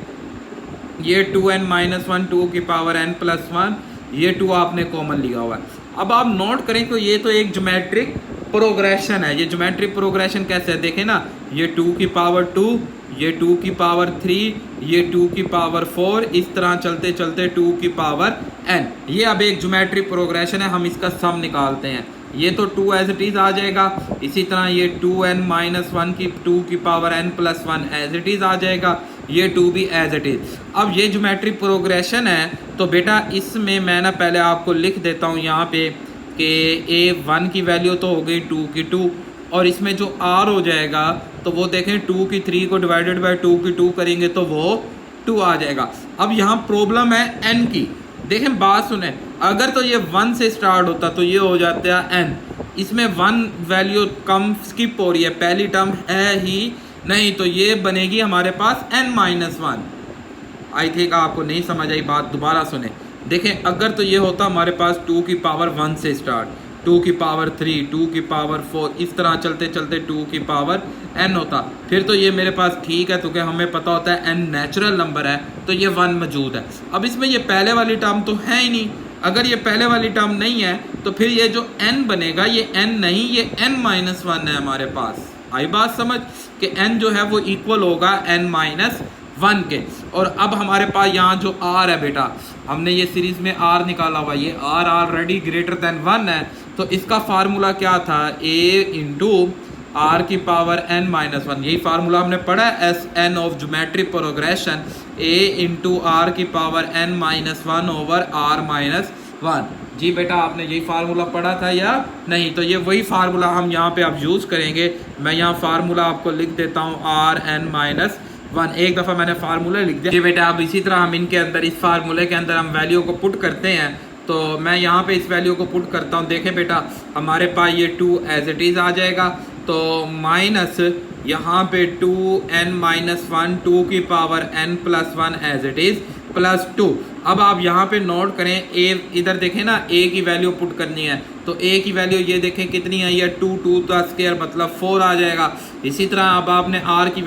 ये 2n-1 2 की पावर n+1, ये 2 आपने कॉमन लिया हुआ है। अब आप नोट करें तो ये तो एक ज्योमेट्रिक प्रोग्रेशन है। ये ज्योमेट्रिक प्रोग्रेशन कैसे है देखें ना, ये 2 की पावर 2, ये 2 की पावर 3, ये 2 की पावर 4, इस तरह चलते चलते 2 की पावर n। ये अब एक ज्योमेट्रिक प्रोग्रेशन है, हम इसका सम निकालते हैं। ये तो 2 एज इट इज़ आ जाएगा, इसी तरह ये 2n-1 की 2 की power n+1 as it is आ जाएगा, ये 2 भी एज इट इज़। अब ये ज्योमेट्रिक प्रोग्रेशन है तो बेटा इसमें मैं ना पहले आपको लिख देता हूँ यहाँ पे कि a1 की वैल्यू तो हो गई 2 की 2, और इसमें जो r हो जाएगा तो वो देखें 2 की 3 को डिवाइडेड बाय 2 की 2 करेंगे तो वो 2 आ जाएगा। अब यहाँ प्रॉब्लम है n की, देखें बात सुने, अगर तो ये 1 से स्टार्ट होता तो ये हो जाता है n, इसमें 1 वैल्यू कम स्किप हो रही है, पहली टर्म है ही नहीं, तो ये बनेगी हमारे पास n-1। आई थिंक आपको नहीं समझ आई बात, दोबारा सुने। देखें अगर तो ये होता हमारे पास 2 की पावर 1 से स्टार्ट, 2 की पावर 3, 2 की पावर 4, इस तरह चलते चलते 2 की पावर n होता, फिर तो ये मेरे पास ठीक है, क्योंकि हमें पता होता है n नेचुरल नंबर है तो ये 1 मौजूद है। अब इसमें ये पहले वाली टर्म तो है ही नहीं, अगर ये पहले वाली टर्म नहीं है तो फिर ये जो n बनेगा ये n नहीं, ये n-1 है हमारे पास। आई बात समझ कि n जो है वो इक्वल होगा n-1 के। और अब हमारे पास यहाँ जो r है बेटा, हमने ये सीरीज में आर निकाला हुआ, ये आर ऑलरेडी ग्रेटर देन 1 है, तो इसका फार्मूला क्या था, ए इंटू आर की पावर n माइनस 1, यही फार्मूला हमने पढ़ा है, s n of geometric progression, a into r की power n minus 1 over r minus 1। जी बेटा आपने यही फार्मूला पढ़ा था या नहीं, तो ये वही फार्मूला हम यहाँ पे अब यूज़ करेंगे। मैं यहाँ फार्मूला आपको लिख देता हूँ आर एन माइनस 1, एक दफ़ा मैंने फार्मूला लिख दिया। जी बेटा अब इसी तरह हम इनके अंदर, इस फार्मूले के अंदर हम वैल्यू को पुट करते हैं, तो मैं यहाँ पे इस वैल्यू को पुट करता हूँ। देखें बेटा हमारे पास ये 2 एज इट इज़ आ जाएगा, तो माइनस यहाँ पे 2n माइनस 1 2 की power n plus 1 as it is plus 2। अब आप यहाँ पे नोट करें, a इधर देखें ना, a की वैल्यू पुट करनी है, तो a की वैल्यू ये देखें कितनी आई है, 2 का स्क्वायर मतलब 4 आ जाएगा। इसी तरह अब आपने r की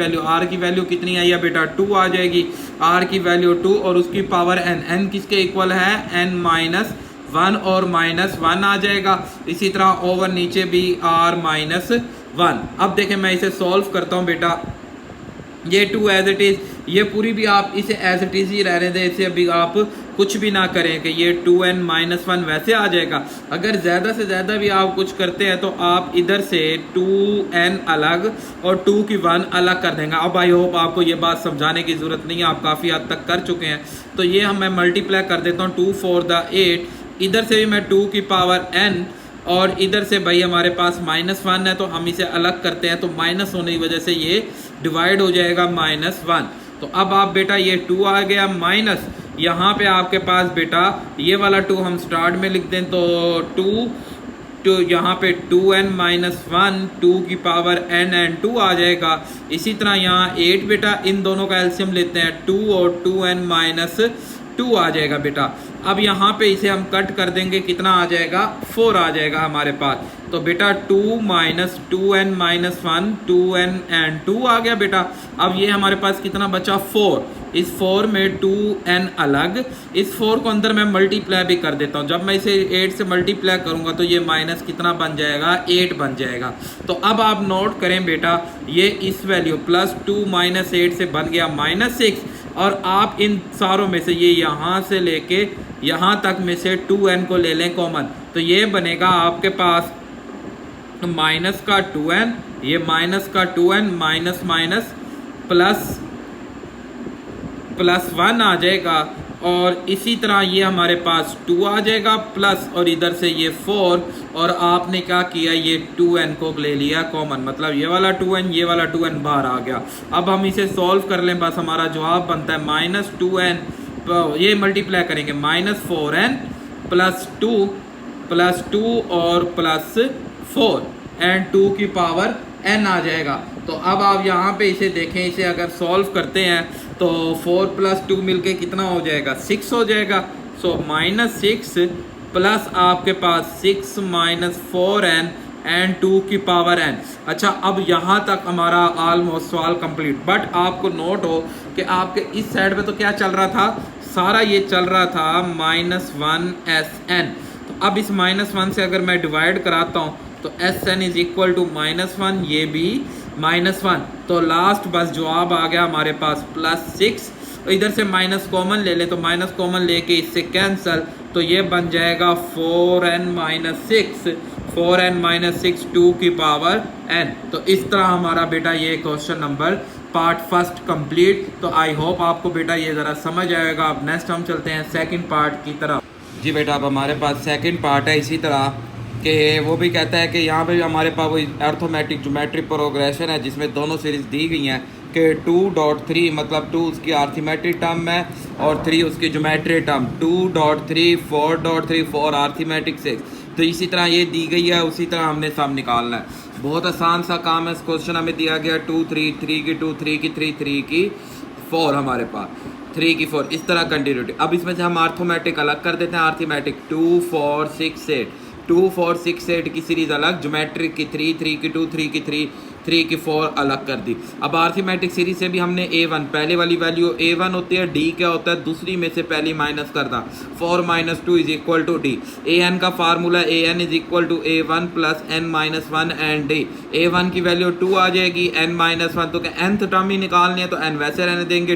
वैल्यू कितनी आई है बेटा, 2 आ जाएगी, r की वैल्यू 2 और उसकी पावर n किसके इक्वल है, n माइनस 1 और माइनस 1 आ जाएगा। इसी तरह ओवर नीचे भी r माइनस 1। अब देखें मैं इसे सॉल्व करता हूँ बेटा, ये 2 एज इट इज़, ये पूरी भी आप इसे एज इट इज़ ही रहने दें, इसे अभी आप कुछ भी ना करें कि ये 2n माइनस 1 वैसे आ जाएगा। अगर ज़्यादा से ज़्यादा भी आप कुछ करते हैं तो आप इधर से 2n अलग और 2 की 1 अलग कर देंगे। अब आई होप आपको ये बात समझाने की ज़रूरत नहीं है, आप काफ़ी हद तक कर चुके हैं। तो ये हम मैं मल्टीप्लाई कर देता हूँ, 2 4 द 8, इधर से भी मैं 2 की पावर n और इधर से भाई हमारे पास माइनस 1 है, तो हम इसे अलग करते हैं, तो माइनस होने की वजह से ये डिवाइड हो जाएगा -1। तो अब आप बेटा ये 2 आ गया माइनस, यहाँ पे आपके पास बेटा ये वाला 2 हम स्टार्ट में लिख दें, तो 2 यहाँ पे 2n माइनस 1 2 की पावर n एंड 2 आ जाएगा। इसी तरह यहाँ 8 बेटा, इन दोनों का एलसीएम लेते हैं, 2 और 2n माइनस 2 आ जाएगा बेटा। अब यहाँ पे इसे हम कट कर देंगे, कितना आ जाएगा, 4 आ जाएगा हमारे पास। तो बेटा 2 minus 2n minus 1 2n and 2 आ गया बेटा। अब ये हमारे पास कितना बचा, 4, इस 4 में 2n अलग, इस 4 को अंदर मैं मल्टीप्लाई भी कर देता हूँ। जब मैं इसे 8 से मल्टीप्लाई करूँगा तो ये माइनस कितना बन जाएगा, 8 बन जाएगा। तो अब आप नोट करें बेटा, ये इस वैल्यू प्लस 2 माइनस 8 से बन गया -6, और आप इन सारों में से ये यहाँ से लेके यहाँ तक में से 2n को ले लें कॉमन, तो ये बनेगा आपके पास माइनस का 2n, ये माइनस का 2n माइनस माइनस प्लस 1 आ जाएगा, और इसी तरह ये हमारे पास 2 आ जाएगा प्लस, और इधर से ये 4, और आपने क्या किया, ये 2n को ले लिया कॉमन, मतलब ये वाला 2n ये वाला 2n बाहर आ गया। अब हम इसे सॉल्व कर लें, बस हमारा जवाब बनता है -2n, ये मल्टीप्लाई करेंगे -4n प्लस 2 और प्लस 4 एंड 2 की पावर n आ जाएगा। तो अब आप यहाँ पे इसे देखें, इसे अगर सॉल्व करते हैं तो 4 प्लस 2 मिलके कितना हो जाएगा, 6 हो जाएगा। सो -6 प्लस आपके पास 6 माइनस 4n एंड 2 की पावर n। अच्छा अब यहाँ तक हमारा ऑलमोस्ट सवाल कंप्लीट, बट आपको नोट हो कि आपके इस साइड पे तो क्या चल रहा था, सारा ये चल रहा था -1 SN। तो अब इस -1 से अगर मैं डिवाइड कराता हूँ तो SN इज इक्वल टू -1, ये भी -1, तो लास्ट बस जवाब आ गया हमारे पास +6। इधर से माइनस कॉमन ले लें, तो माइनस कॉमन लेके इससे कैंसल, तो ये बन जाएगा 4n माइनस 6 2 की पावर n। तो इस तरह हमारा बेटा ये question number part first complete. तो आई होप आपको बेटा ये ज़रा समझ आएगा। अब नेक्स्ट हम चलते हैं सेकंड पार्ट की तरफ। जी बेटा अब हमारे पास सेकंड पार्ट है, इसी तरह कि वो भी कहता है कि यहाँ पे भी हमारे पास वही अर्थोमेटिक ज्योमेट्रिक प्रोग्रेशन है, जिसमें दोनों सीरीज दी गई हैं कि 2.3 मतलब 2 उसकी आर्थमेटिक टर्म है और 3 उसकी ज्योमेट्रिक टर्म, 2.3 4.3 4 आर्थमेटिक 6। तो इसी तरह ये दी गई है, उसी तरह हमने सब निकालना है। बहुत आसान सा काम है। इस क्वेश्चन हमें दिया गया 2 3 3 की 2 3 की 3 3 की 4, हमारे पास 3 की 4, इस तरह कंटिन्यूटी। अब इसमें से हम आर्थोमेटिक अलग कर देते हैं। आर्थमेटिक 2 4 6 8 2 4 6 8 की सीरीज़ अलग, ज्योमेट्रिक की 3 3 की 2 3 की 3 3 की 4 अलग कर दी। अब अरिथमेटिक सीरीज से भी हमने a1 पहले वाली वैल्यू a1 होती है, d क्या होता है दूसरी में से पहली माइनस कर दा, 4 - 2 = d। an का formula an = a1 + n-1 and d। a1 की वैल्यू 2 आ जाएगी, n-1 तो nth टर्म ही निकालनी है तो n वैसे रहने देंगे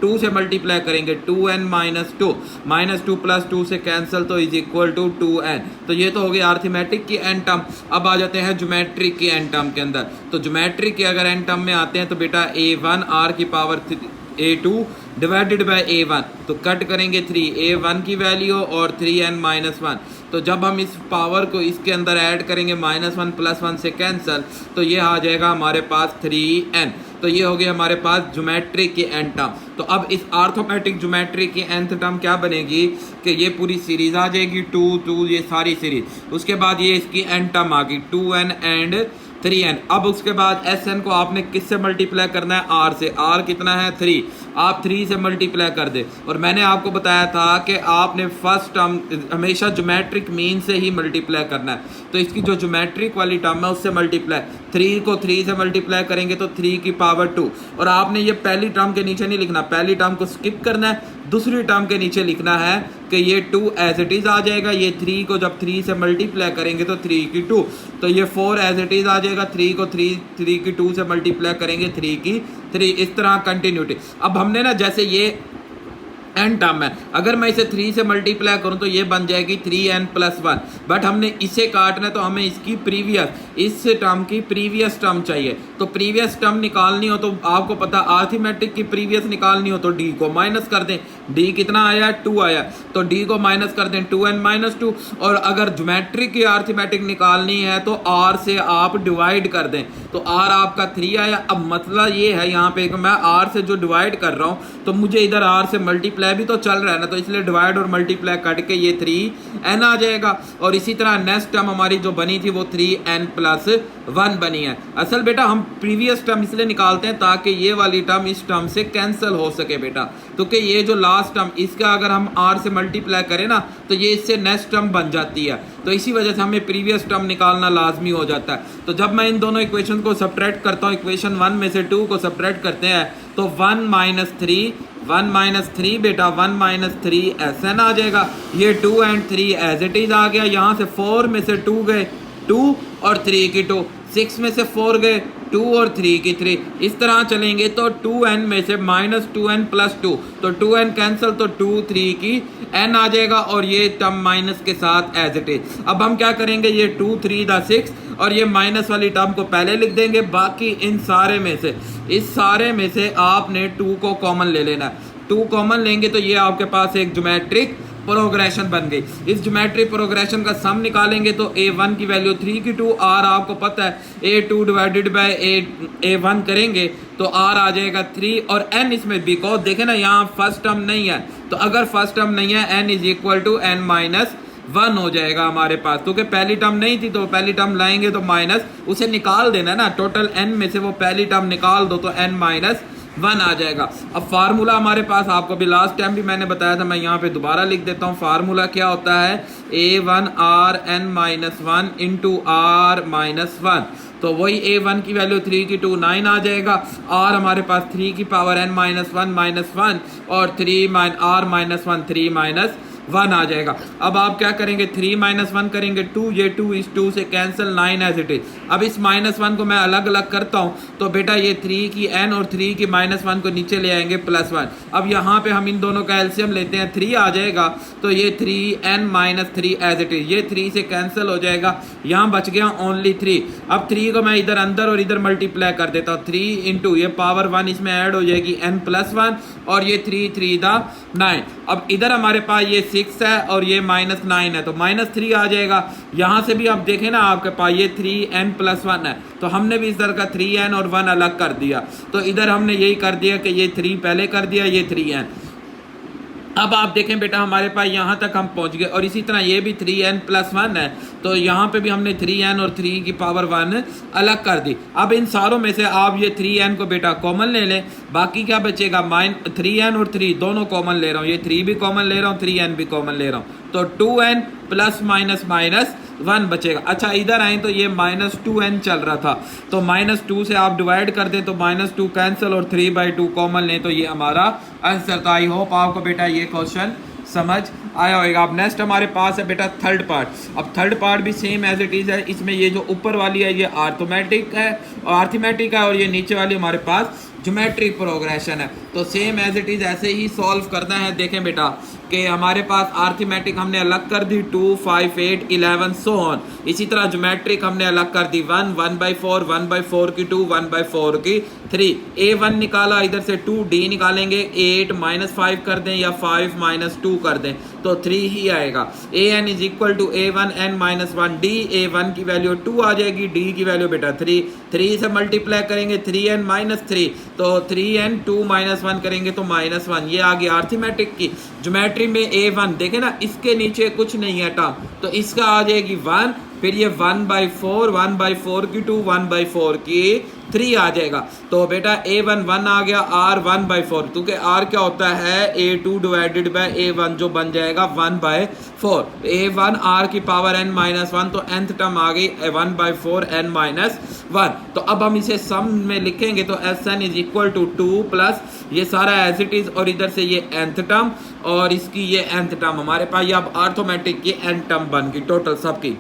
2 से मल्टीप्लाई करेंगे 2n - 2 -2 + 2 से कैंसिल तो = 2n। तो ये तो हो गया अरिथमेटिक की n टर्म। अब आ जाते हैं ज्योमेट्रिक की n टर्म के अंदर। तो ज्योमेट्रिक के अगर n टर्म में आते हैं तो बेटा a1 r⁴ a2 divided by a1 तो कट करेंगे 3 a1 की वैल्यू और 3n-1। तो जब हम इस पावर को इसके अंदर ऐड करेंगे -1 + 1 से कैंसिल तो ये आ जाएगा हमारे पास 3n। तो ये हो गया हमारे पास ज्योमेट्रिक की n टर्म। तो अब इस अरिथमेटिक ज्योमेट्रिक की nth टर्म क्या बनेगी कि ये पूरी सीरीज आ जाएगी 2 ये सारी सीरीज। उसके बाद ये इसकी n टर्म आ गई 2n एंड 3n। अब उसके बाद Sn को आपने किससे मल्टीप्लाई करना है, r से। r कितना है 3, आप 3 से मल्टीप्लाई कर दे। और मैंने आपको बताया था कि आपने फर्स्ट टर्म हमेशा ज्योमेट्रिक मीन से ही मल्टीप्लाई करना है। तो इसकी जो ज्योमेट्रिक वाली टर्म है उससे मल्टीप्लाई, 3 को 3 से मल्टीप्लाई करेंगे तो 3 की पावर 2। और आपने ये पहली टर्म के नीचे नहीं लिखना, पहली टर्म को स्किप करना है, दूसरी टर्म के नीचे लिखना है कि ये 2 एज इट इज़ आ जाएगा। ये 3 को जब 3 से मल्टीप्लाई करेंगे तो 3 की 2, तो ये 4 एज इट इज़ आ जाएगा। 3 को 3 की 2 से मल्टीप्लाई करेंगे 3 की 3, इस तरह कंटिन्यूटी। अब हमने ना जैसे ये n टर्म है, अगर मैं इसे 3 से मल्टीप्लाई करूं तो ये बन जाएगी 3n + 1। बट हमने इसे काटना है तो हमें इसकी इस टर्म की प्रीवियस टर्म चाहिए। तो प्रीवियस टर्म निकालनी हो तो आपको पता अरिथमेटिक की प्रीवियस निकालनी हो तो d को माइनस कर दें। d कितना आया 2 आया, तो d को माइनस कर दें 2n - 2। और अगर ज्योमेट्रिक की अरिथमेटिक निकालनी है तो r से आप डिवाइड कर दें, तो r आपका 3 आया। अब मतलब ये है यहाँ पे मैं r से जो डिवाइड कर रहा हूँ तो मुझे इधर r से मल्टीप्लाई भी तो चल रहा है ना, तो इसलिए डिवाइड और मल्टीप्लाई कट के ये 3n आ जाएगा। और इसी तरह नेक्स्ट टर्म हमारी जो बनी थी वो 3n + 1 बनी है। असल बेटा हम प्रीवियस टर्म इसलिए निकालते हैं ताकि ये वाली टर्म इस टर्म से कैंसिल हो सके बेटा। तो कि ये जो लास्ट टर्म इसका अगर हम r से मल्टीप्लाई करें ना तो ये इससे नेक्स्ट टर्म बन जाती है। तो इसी वजह से हमें प्रीवियस टर्म निकालना लाजमी हो जाता है। तो जब मैं इन दोनों इक्वेशन को सब्ट्रैक्ट करता हूँ, इक्वेशन 1 में से 2 को सब्ट्रैक्ट करते हैं तो 1 - 3 बेटा 1 - 3 Sn आ जाएगा। ये 2 एंड 3 एज इट इज आ गया। यहाँ से 4 में से 2 गए 2 और 3 की 2, 6 में से 4 गए 2 और 3 की 3, इस तरह चलेंगे तो 2n में से -2n + 2 तो 2n कैंसिल तो 2 3 की n आ जाएगा। और ये टर्म माइनस के साथ एज इट इज। अब हम क्या करेंगे, ये 2 3 दा 6 और ये माइनस वाली टर्म को पहले लिख देंगे। बाकी इन सारे में से इस सारे में से आपने 2 को कॉमन ले लेना है। 2 कॉमन लेंगे तो ये आपके पास एक ज्योमेट्रिक प्रोग्रेशन बन गई। इस ज्योमेट्रिक प्रोग्रेशन का सम निकालेंगे तो a1 की वैल्यू 3 की 2, r आपको पता है a2 डिवाइडेड बाय a1 करेंगे तो r आ जाएगा 3 और n इसमें बिकॉज देखें ना यहाँ फर्स्ट टर्म नहीं है, तो अगर फर्स्ट टर्म नहीं है n = n-1 हो जाएगा हमारे पास। क्योंकि पहली टर्म नहीं थी तो पहली टर्म लाएंगे तो माइनस उसे निकाल देना ना, टोटल n में से वो पहली टर्म निकाल दो तो n-1 आ जाएगा। अब फार्मूला हमारे पास आपको भी लास्ट टाइम भी मैंने बताया था, मैं यहाँ पे दोबारा लिख देता हूँ। फार्मूला क्या होता है, a1 rn-1 × r-1। तो वही a1 की वैल्यू 3 की 2 9 आ जाएगा। r हमारे पास 3 की पावर n-1 और 3 r-1 3 1 आ जाएगा। अब आप क्या करेंगे 3 - 1 करेंगे 2, ये 2 इस 2 से कैंसिल 9 एज इट इज। अब इस -1 को मैं अलग अलग करता हूँ तो बेटा ये 3 की n और 3 की -1 को नीचे ले आएंगे +1। अब यहाँ पे हम इन दोनों का एलसीएम लेते हैं 3 आ जाएगा तो ये 3n - 3 एज इट इज। ये 3 से कैंसिल हो जाएगा, यहाँ बच गया ओनली 3। अब 3 को मैं इधर अंदर और इधर मल्टीप्लाई कर देता हूँ 3 × ये पावर 1 इसमें ऐड हो जाएगी n + 1 और ये 3 3 दा 9। अब इधर हमारे पास ये 6 है और ये -9 है तो -3 आ जाएगा। यहाँ से भी आप देखें ना आपके पास ये 3n + 1 है तो हमने भी इस तरह का 3n और 1 अलग कर दिया। तो इधर हमने यही कर दिया कि ये 3 पहले कर दिया, ये 3n। अब आप देखें बेटा हमारे पास यहाँ तक हम पहुँच गए और इसी तरह ये भी 3n + 1 है तो यहाँ पे भी हमने 3n और 3 की पावर 1 अलग कर दी। अब इन सारों में से आप ये 3n को बेटा कॉमन ले लें, बाकी क्या बचेगा 3n और 3 दोनों कॉमन ले रहा हूँ, ये 3 भी कॉमन ले रहा हूँ, 3n भी कॉमन ले रहा हूँ, तो 2n प्लस माइनस माइनस 1 बचेगा। अच्छा इधर आए तो ये -2n चल रहा था, तो -2 से आप डिवाइड कर दें तो -2 कैंसिल और 3/2 कॉमन लें, तो ये हमारा आंसर था। आई होप आपको बेटा ये क्वेश्चन समझ आया होगा। अब नेक्स्ट हमारे पास है बेटा थर्ड पार्ट। अब थर्ड पार्ट भी सेम एज इट इज़ है, इसमें ये जो ऊपर वाली है ये आर्थमेटिक है और ये नीचे वाली हमारे पास ज्योमेट्रिक प्रोग्रेशन है। तो सेम एज इट इज़ ऐसे ही सॉल्व करना है। देखें बेटा कि हमारे पास आर्थमेटिक हमने अलग कर दी 2, 5, 8, 11 सो ऑन। इसी तरह ज्योमेट्रिक हमने अलग कर दी 1, 1/4, 1/4 की 2, 1/4 की 3। A1 निकाला, इधर से 2D निकालेंगे, 8 -5 कर दें या 5 -2 कर दें तो 3 ही आएगा। an is equal to A1 n -1 D। A1 की वैल्यू 2 आ जाएगी, D की वैल्यू बेटा 3। 3 से मल्टीप्लाई करेंगे 3n -3, तो 3n 2 -1 करेंगे तो -1। ये आ गई आर्थमेटिक की। ज्योमेट्री में A1 देखे ना, इसके नीचे कुछ नहीं है टर्म, तो इसका आ जाएगी 1, फिर ये 1/4, 1/4 की 2, 1/4 की 3 आ जाएगा। तो बेटा A1 1 आ गया, R 1/4, क्योंकि R क्या होता है A2 डिवाइडेड बाय A1 जो बन जाएगा 1/4। A1 R की पावर n -1, तो nth टर्म आ गई 1/4 n -1। तो अब हम इसे सम में लिखेंगे तो Sn is equal to 2 plus ये सारा एज इट इज और इधर से ये nth टर्म और इसकी ये nth टर्म हमारे पास, ये अब आर्थमेटिक की n टर्म बन गई टोटल सबकी।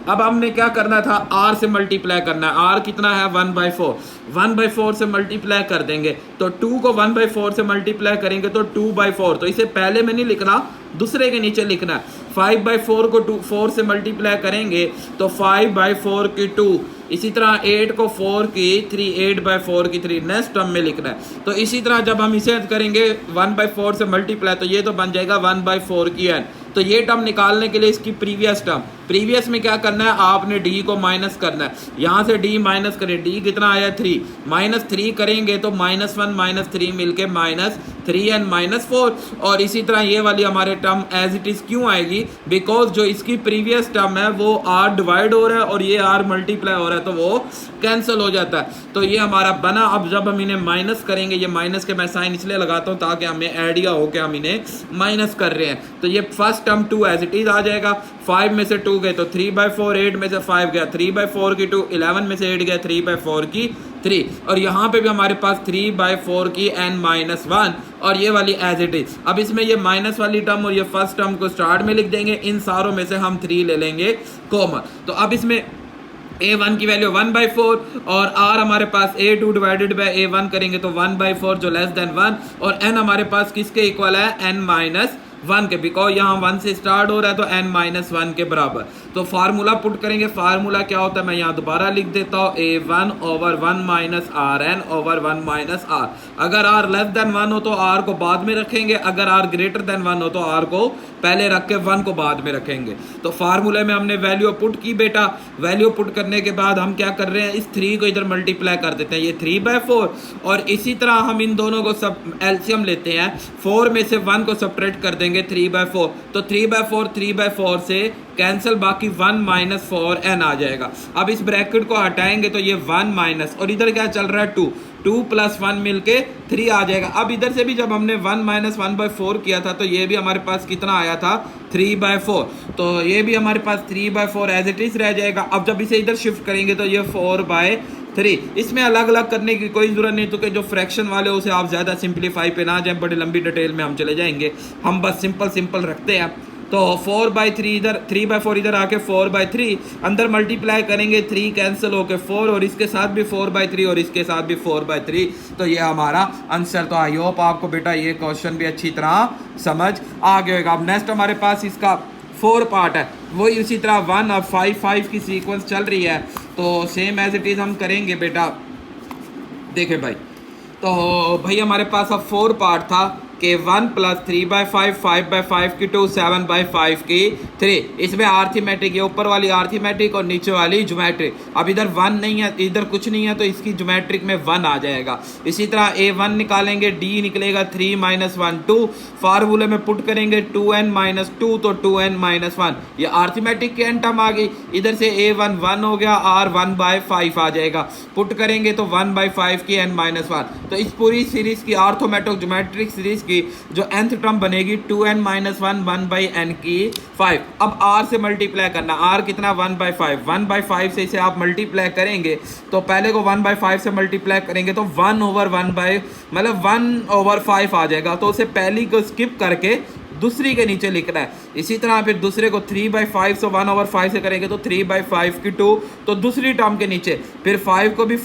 अब हमने क्या करना था, r से मल्टीप्लाई करना है। r कितना है 1/4, 1/4 से मल्टीप्लाई कर देंगे तो 2 को 1/4 से मल्टीप्लाई करेंगे तो 2/4, तो इसे पहले में नहीं लिखना, दूसरे के नीचे लिखना है। 5/4 को 4 से मल्टीप्लाई करेंगे तो 5/4 की 2, इसी तरह 8 को 4 की 3, 8/4 की 3 नेक्स्ट टर्म में लिखना है। तो इसी तरह जब हम इसे करेंगे 1/4 से मल्टीप्लाई तो ये तो बन जाएगा 1/4 की n। तो ये टर्म निकालने के लिए इसकी प्रीवियस में क्या करना है, आपने d को माइनस करना है। यहाँ से d माइनस करें, d कितना आया 3, -3 करेंगे तो -1 -3 मिलके -3n -4। और इसी तरह ये वाली हमारे टर्म एज इट इज क्यों आएगी, बिकॉज जो इसकी प्रीवियस टर्म है वो r डिवाइड हो रहा है और ये r मल्टीप्लाई हो रहा है तो वो कैंसिल हो जाता है। तो ये हमारा बना। अब जब हम इन्हें माइनस करेंगे, ये माइनस के मैं साइन इसलिए लगाता हूँ ताकि हमें आइडिया हो कि हम इन्हें माइनस कर रहे हैं। तो ये first term 2 as it is आ जाएगा, 5 में से 2 गए तो 3/4, 8 में से 5 गया 3/4 की 2, 11 में से 8 गया 3/4 की 3, और यहाँ पे भी हमारे पास 3/4 की n -1 और ये वाली एज इट इज। अब इसमें ये माइनस वाली टर्म और ये फर्स्ट टर्म को स्टार्ट में लिख देंगे, इन सारों में से हम 3 ले लेंगे कॉमन। तो अब इसमें A1 की वैल्यू 1/4 और R हमारे पास A2 डिवाइडेड बाय A1 करेंगे तो 1/4 जो लेस देन 1, और n हमारे पास किसके इक्वल है n -1 के, बिकॉज यहाँ 1 से स्टार्ट हो रहा है तो n -1 के बराबर। तो फार्मूला पुट करेंगे, फार्मूला क्या होता है मैं यहाँ दोबारा लिख देता हूँ, A1/1 -Rn ओवर 1 -R। अगर R लेस देन 1 हो तो R को बाद में रखेंगे, अगर R ग्रेटर देन 1 हो तो R को पहले रख के 1 को बाद में रखेंगे। तो फार्मूले में हमने वैल्यू पुट की बेटा, वैल्यू पुट करने के बाद हम क्या कर रहे हैं, इस 3 को इधर मल्टीप्लाई कर देते हैं, ये 3/4, और इसी तरह हम इन दोनों को सब एलसीएम लेते हैं, 4 में से 1 को सब्ट्रैक्ट कर देंगे 3/4, तो 3/4 से कैंसिल, बाकी 1 -4n आ जाएगा। अब इस ब्रैकेट को हटाएंगे तो ये 1 माइनस, और इधर क्या चल रहा है 2 + 1 मिलके 3 आ जाएगा। अब इधर से भी जब हमने 1 - 1/4 किया था तो ये भी हमारे पास कितना आया था 3/4, तो ये भी हमारे पास 3/4 एज इट इज रह जाएगा। अब जब इसे इधर शिफ्ट करेंगे तो ये 4/3। इसमें अलग अलग करने की कोई ज़रूरत नहीं, तो कि जो फ्रैक्शन वाले उसे आप ज़्यादा सिंप्लीफाई पे ना जाएं, बड़ी लंबी डिटेल में हम चले जाएंगे, हम बस सिंपल रखते हैं। तो 4/3 इधर, 3/4 इधर आके 4/3, अंदर मल्टीप्लाई करेंगे 3 कैंसिल होके 4, और इसके साथ भी 4/3 और इसके साथ भी 4/3, तो ये हमारा आंसर। तो आई होप आपको बेटा ये क्वेश्चन भी अच्छी तरह समझ आ गया होगा। अब नेक्स्ट हमारे पास इसका 4 पार्ट है, वही उसी तरह 1 और 5 की सीक्वेंस चल रही है, तो सेम एज इट इज़ हम करेंगे बेटा। देखे भाई, तो भाई हमारे पास अब 4 पार्ट था कि 1 प्लस 3/5, 5/5 की 2, 7/5 की 3। इसमें आर्थमेटिक, ये ऊपर वाली आर्थमेटिक और नीचे वाली ज्योमेट्रिक। अब इधर 1 नहीं है, इधर कुछ नहीं है, तो इसकी ज्योमेट्रिक में 1 आ जाएगा। इसी तरह A1 निकालेंगे, D निकलेगा 3 - 1 2, फार्मूले में पुट करेंगे 2n - 2 तो 2n - 1, ये आर्थमेटिक की n टर्म आ गई। इधर से A1 1 हो गया, R 1/5 आ जाएगा, पुट करेंगे तो 1/5 की n - 1। तो इस पूरी सीरीज की आर्थोमेटिक ज्योमेट्रिक सीरीज की जो nth टर्म बनेगी 2n - 1 1/n की 5। अब r से मल्टीप्लाई करना, r कितना 1/5, 1/5 से इसे आप मल्टीप्लाई करेंगे तो पहले को 1/5 से मल्टीप्लाई करेंगे तो 1/5 आ जाएगा। तो उसे पहली को स्किप करके दूसरी के नीचे लिखना है। इसी तरह फिर दूसरे को 3/5 से 1/5 से करेंगे तो 3/5 की 2, तो दूसरी टर्म के नीचे फिर 5 को भी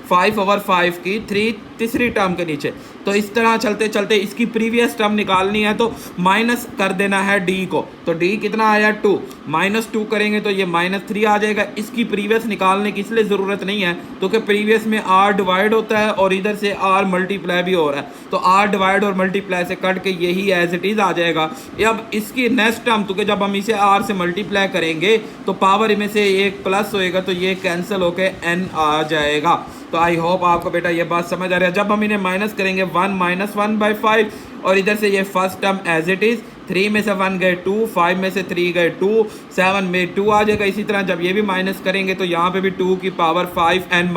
5/5 की 3 तीसरी टर्म के नीचे। तो इस तरह चलते चलते इसकी प्रीवियस टर्म निकालनी है तो माइनस कर देना है d को। तो d कितना आया 2, -2 करेंगे तो ये -3 आ जाएगा। इसकी प्रीवियस निकालने की इसलिए ज़रूरत नहीं है क्योंकि प्रीवियस में r डिवाइड होता है और इधर से r मल्टीप्लाई भी हो रहा है, तो r डिवाइड और मल्टीप्लाई से कट के यही एज इट इज़ आ जाएगा। अब इसकी नेक्स्ट टर्म, क्योंकि जब हम इसे r से मल्टीप्लाई करेंगे तो पावर में से एक प्लस होएगा तो ये कैंसिल होके n आ जाएगा। तो आई होप आपको बेटा ये बात समझ आ रही है। जब हम इन्हें माइनस करेंगे 1 - 1/5 और इधर से ये first term as it is, 3 में से 1 गए 2, 5 में से 3 गए 2, 7 में 2 आ जाएगा। इसी तरह जब ये भी माइनस करेंगे तो यहाँ पे भी 2 की पावर 5n -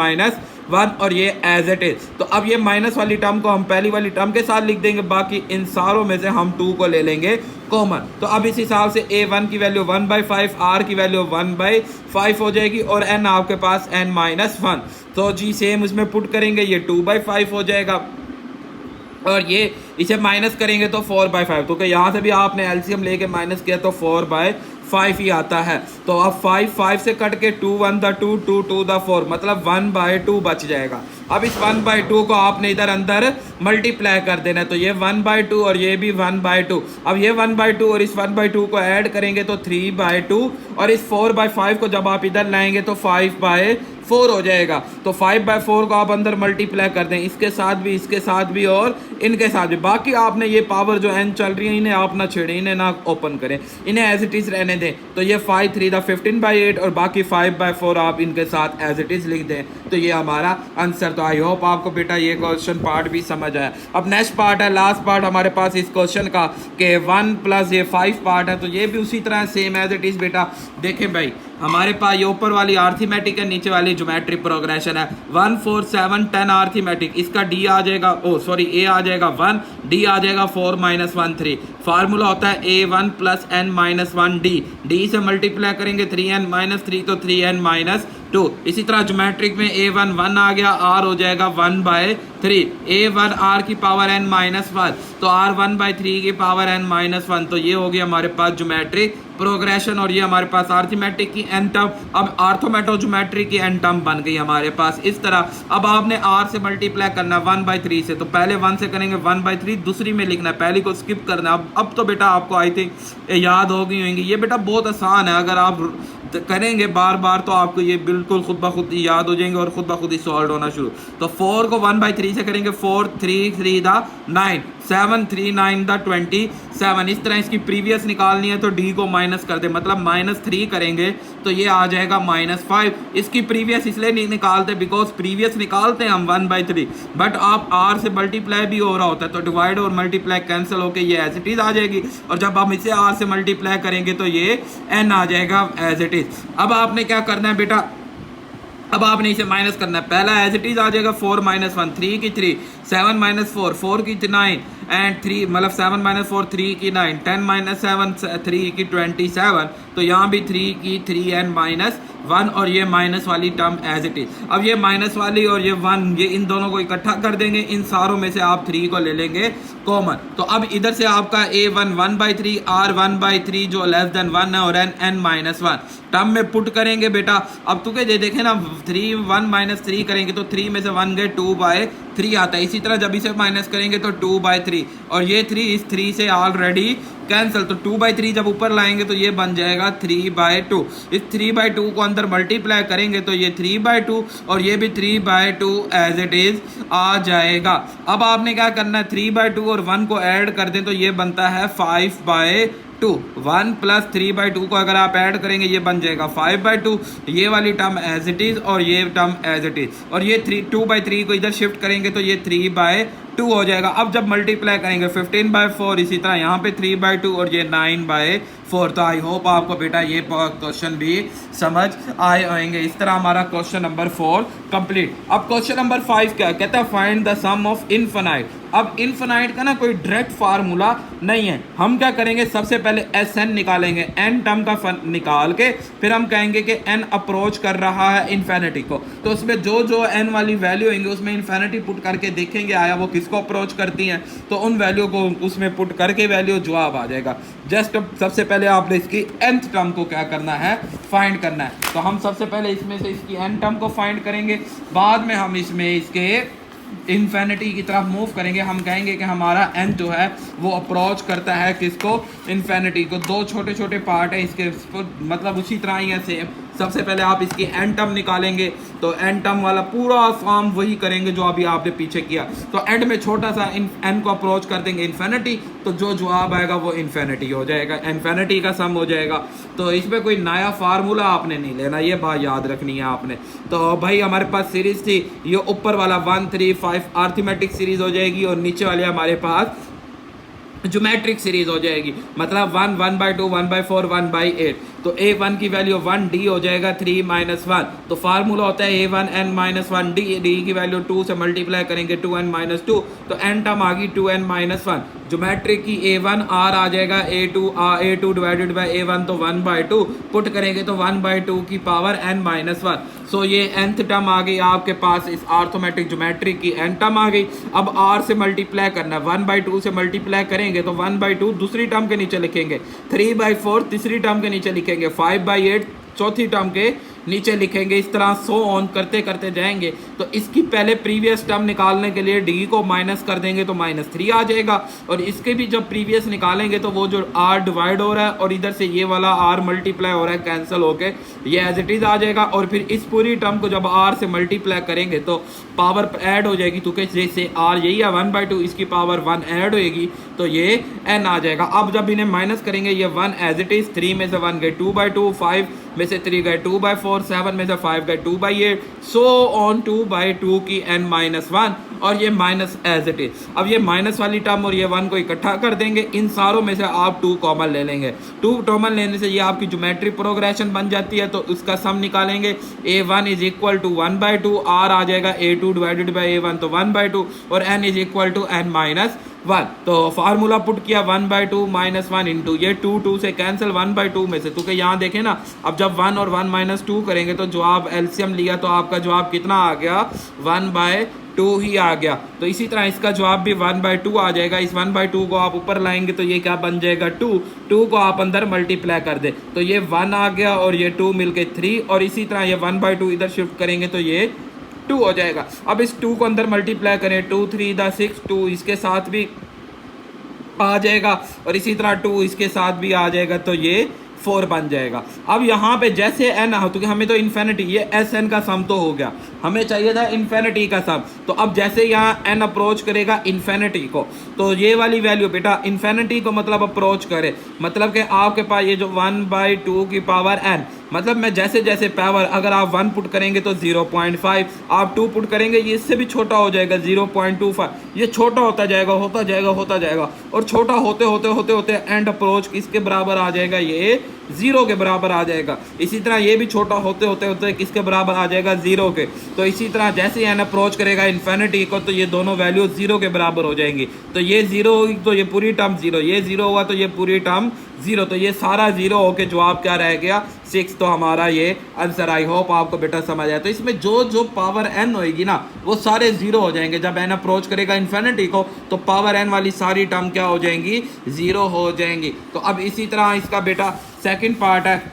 1 और ये एज इट इज़। तो अब ये माइनस वाली टर्म को हम पहली वाली टर्म के साथ लिख देंगे, बाकी इन सारों में से हम 2 को ले लेंगे कॉमन। तो अब इस हिसाब से A1 की वैल्यू 1/5, R की वैल्यू 1/5 हो जाएगी और n आपके पास n - 1। तो जी सेम उसमें पुट करेंगे, ये 2/5 हो जाएगा और ये इसे माइनस करेंगे तो 4/5। तो यहाँ से भी आपने एलसीएम लेके माइनस किया तो 4/5 ही आता है। तो अब 5 से कट के 2 1 द 2, 2 2 द 4, मतलब 1/2 बच जाएगा। अब इस 1/2 को आपने इधर अंदर मल्टीप्लाई कर देना है, तो ये 1/2 और ये भी 1/2। अब ये 1/2 और इस 1/2 को ऐड करेंगे तो 3/2 और इस 4/5 को जब आप इधर लाएंगे तो 5/4 हो जाएगा। तो 5/4 को आप अंदर मल्टीप्लाई कर दें, इसके साथ भी, इसके साथ भी और इनके साथ भी। बाकी आपने ये पावर जो n चल रही है इन्हें आप ना छेड़ें, इन्हें ना ओपन करें, इन्हें एज इट इज़ रहने दें। तो ये 5 3 द 15/8 और बाकी 5/4 आप इनके साथ एज इट इज़ लिख दें, तो ये हमारा आंसर। तो आई होप आपको बेटा ये क्वेश्चन पार्ट भी समझ आया। अब नेक्स्ट पार्ट है, लास्ट पार्ट हमारे पास इस क्वेश्चन का, कि 1 प्लस ये 5 पार्ट है, तो ये भी उसी तरह सेम एज इट इज़ बेटा। देखें भाई, हमारे पास ये ऊपर वाली आर्थमेटिक है, नीचे वाली ज्योमेट्रिक प्रोग्रेशन है। 1 4 7 10 आर्थमेटिक, इसका d आ जाएगा, a आ जाएगा 1, d आ जाएगा 4 - 1 3। फार्मूला होता है A1 प्लस n - 1 d से मल्टीप्लाई करेंगे 3n - 3 तो 3n - 2। इसी तरह ज्योमेट्रिक में A1 1 आ गया, r हो जाएगा 1/3, A1 r की पावर n - 1 तो r 1/3 की पावर n - 1। तो ये हो गया हमारे पास ज्योमेट्रिक प्रोग्रेशन और ये हमारे पास आर्थमेटिक की n टर्म। अब आर्थोमेटो ज्योमेट्री की n टर्म बन गई हमारे पास इस तरह। अब आपने r से मल्टीप्लाई करना 1/3 से, तो पहले 1 से करेंगे 1/3, दूसरी में लिखना है, पहली को स्किप करना। अब तो बेटा आपको आई थिंक याद हो गई होंगी, ये बेटा बहुत आसान है, अगर आप करेंगे बार बार तो आपको ये बिल्कुल खुद ब खुद याद हो जाएंगे और खुद ब खुद ही सॉल्व होना शुरू। तो 4 को 1/3 से करेंगे, 4 3 3 द 9, 7 3 9 द 27। इस तरह इसकी प्रीवियस निकालनी है तो d को माइनस कर दे, मतलब -3 करेंगे तो ये आ जाएगा -5। इसकी प्रीवियस इसलिए नहीं निकालते बिकॉज प्रीवियस निकालते हैं हम 1/3, बट आप r से मल्टीप्लाई भी हो रहा होता है तो डिवाइड और मल्टीप्लाई कैंसिल होके ये एज इट इज़ आ जाएगी। और जब हम इसे r से मल्टीप्लाई करेंगे तो ये n आ जाएगा एज इट इज़। अब आपने क्या करना है बेटा, अब आपने इसे माइनस करना है। पहला एज इट इज आ जाएगा 4 - 1, 3 की 3, 7 - 4, 4 की 9 एंड 3, मतलब 7 - 4 3 की 9, 10 - 7 3 की 27। तो यहाँ भी 3 की 3n - 1 और ये माइनस वाली टर्म एज इट इज। अब ये माइनस वाली और ये 1, ये इन दोनों को इकट्ठा कर देंगे, इन सारों में से आप 3 को ले लेंगे कॉमन। तो अब इधर से आपका A1 1/3, R 1/3 जो लेस देन 1 है और n - 1 टर्म में पुट करेंगे बेटा। अब तुके ये देखें ना, 3 1 - 3 करेंगे तो 3 में से 1 गए 2/3 आता है। इसी तरह जब इसे माइनस करेंगे तो 2/3 और ये 3 इस 3 से ऑलरेडी कैंसिल, तो 2/3 जब ऊपर लाएंगे तो ये बन जाएगा 3/2। इस 3/2 को अंदर मल्टीप्लाई करेंगे तो ये 3/2 और ये भी 3/2 एज इट इज आ जाएगा। अब आपने क्या करना है, 3/2 और 1 को ऐड कर दें तो ये बनता है 5/2। 1 प्लस 3/2 को अगर आप ऐड करेंगे ये बन जाएगा 5/2। ये वाली टर्म एज इट इज और ये टर्म एज इट इज, और ये 2/3 को इधर शिफ्ट करेंगे तो ये 3/2 हो जाएगा। अब जब मल्टीप्लाई करेंगे 15/4, इसी तरह यहाँ पे 3/2 और ये 9/4। तो आई होप आपको बेटा ये क्वेश्चन भी समझ आए होंगे। इस तरह हमारा क्वेश्चन नंबर 4 कंप्लीट। अब क्वेश्चन नंबर 5 क्या कहता है, find the sum of infinite. अब इनफिनाइट का ना कोई डायरेक्ट फार्मूला नहीं है, हम क्या करेंगे, सबसे पहले SN निकालेंगे, n टर्म का निकाल के फिर हम कहेंगे कि n अप्रोच कर रहा है इन्फिनिटी को, तो उसमें जो जो n वाली वैल्यू होंगे उसमें इन्फिनिटी पुट करके देखेंगे आया वो किसको अप्रोच करती हैं, तो उन वैल्यू को उसमें पुट करके वैल्यू जवाब आ जाएगा। जस्ट सबसे पहले आपने इसकी nth टर्म को क्या करना है, फाइंड करना है। तो हम सबसे पहले इसमें से इसकी n टर्म को फाइंड करेंगे, बाद में हम इसमें इसके इन्फिनिटी की तरफ मूव करेंगे। हम कहेंगे कि हमारा n जो है वो अप्रोच करता है किसको, इन्फिनिटी को। दो छोटे छोटे पार्ट है इसके, मतलब उसी तरह ही है सेम। सबसे पहले आप इसकी n टर्म निकालेंगे तो n टर्म वाला पूरा फॉर्म वही करेंगे जो अभी आपने पीछे किया। तो एंड में छोटा सा n को अप्रोच कर देंगे इन्फिनिटी, तो जो जवाब आएगा वो इन्फिनिटी हो जाएगा, इन्फिनिटी का सम हो जाएगा। तो इसमें कोई नया फार्मूला आपने नहीं लेना, ये बात याद रखनी है आपने। तो भाई हमारे पास सीरीज थी, ये ऊपर वाला 1 3 5 अर्थमेटिक सीरीज हो जाएगी और नीचे वाले हमारे पास ज्योमेट्रिक सीरीज हो जाएगी, मतलब 1 1/2 1/4 1/8। तो a1 की वैल्यू 1d हो जाएगा 3 - 1। तो फार्मूला होता है a1 n - 1d, d की वैल्यू 2 से मल्टीप्लाई करेंगे 2n - 2, तो n टर्म आ गई 2n - 1। ज्योमेट्रिक की a1 r आ जाएगा a2 डिवाइडेड बाय a1, तो 1/2 पुट करेंगे तो 1/2 की पावर n - 1। सो ये nth टर्म आ गई आपके पास, इस आर्थमेटिक ज्योमेट्रिक की n टर्म आ गई। अब r से मल्टीप्लाई करना है, 1/2 से मल्टीप्लाई करेंगे तो 1/2 दूसरी टर्म के नीचे लिखेंगे, 3/4 तीसरी टर्म के नीचे लिखेंगे, 5/8 चौथी टर्म के नीचे लिखेंगे। इस तरह सो ऑन करते करते जाएंगे। तो इसकी पहले प्रीवियस टर्म निकालने के लिए d को माइनस कर देंगे तो -3 आ जाएगा, और इसके भी जब प्रीवियस निकालेंगे तो वो जो r डिवाइड हो रहा है और इधर से ये वाला r मल्टीप्लाई हो रहा है कैंसिल होके ये एज इट इज आ जाएगा। और फिर इस पूरी टर्म को जब r से मल्टीप्लाई करेंगे तो पावर ऐड हो जाएगी, तो जैसे r यही है 1/2, इसकी पावर 1 ऐड होएगी तो ये n आ जाएगा। अब जब इन्हें माइनस करेंगे ये 1 एज इट इज, 3 में से 1 गए 2/2, 5 में से 3 गए 2/4, 7 में से 5 गए 2/8, सो ऑन 2/2 की n-1 और ये माइनस एज इट इज। अब ये माइनस वाली टर्म और ये 1 को इकट्ठा कर देंगे, इन सारों में से आप 2 कॉमन ले लेंगे। 2 कॉमन लेने से ये आपकी ज्योमेट्रिक प्रोग्रेशन बन जाती है, तो उसका सम निकालेंगे। a1 is equal to 1/2, r आ जाएगा a2 डिवाइडेड बाई a1 तो 1/2, और n is equal to n-1। तो फार्मूला पुट किया 1/2 - 1 इंटू ये 2 से कैंसिल 1/2 में से, तो यहाँ देखें ना, अब जब 1 और 1 - 2 करेंगे तो जवाब एलसीएम लिया तो आपका जवाब कितना आ गया, 1/2 ही आ गया। तो इसी तरह इसका जवाब भी 1/2 आ जाएगा। इस 1/2 को आप ऊपर लाएंगे तो ये क्या बन जाएगा, 2 को आप अंदर मल्टीप्लाई कर दे तो ये 1 आ गया और ये 2 मिलके 3, और इसी तरह ये 1/2 इधर शिफ्ट करेंगे तो ये 2 हो जाएगा। अब इस 2 को अंदर मल्टीप्लाई करें, 2 3 दा 6, 2 इसके साथ भी आ जाएगा और इसी तरह 2 इसके साथ भी आ जाएगा तो ये 4 बन जाएगा। अब यहाँ पे जैसे n हो, तो हमें तो इन्फिनिटी, ये SN का सम तो हो गया, हमें चाहिए था इन्फिनिटी का सम। तो अब जैसे यहाँ n अप्रोच करेगा इन्फिनिटी को, तो ये वाली वैल्यू बेटा इन्फिनिटी को मतलब अप्रोच करे, मतलब कि आपके पास ये जो 1/2 की पावर n, मतलब मैं जैसे जैसे पावर, अगर आप 1 पुट करेंगे तो 0.5, आप 2 पुट करेंगे ये इससे भी छोटा हो जाएगा 0.25, ये छोटा होता जाएगा होता जाएगा होता जाएगा, और छोटा होते होते होते होते एंड अप्रोच किसके बराबर आ जाएगा, ये 0 के बराबर आ जाएगा। इसी तरह ये भी छोटा होते होते होते किसके बराबर आ जाएगा, 0 के। तो इसी तरह जैसे एन अप्रोच करेगा इन्फिनिटी को तो ये दोनों वैल्यू 0 के बराबर हो जाएंगी। तो ये 0 होगी तो ये पूरी टर्म 0, ये 0 हुआ तो ये पूरी टर्म 0, तो ये सारा 0 होके जवाब क्या रह गया, 6। तो हमारा ये आंसर, आई होप आपको बेटा समझ आया। तो इसमें जो जो पावर n होएगी ना वो सारे 0 हो जाएंगे। जब n अप्रोच करेगा इन्फिनिटी को तो पावर n वाली सारी टर्म क्या हो जाएंगी, 0 हो जाएंगी। तो अब इसी तरह इसका बेटा सेकंड पार्ट है,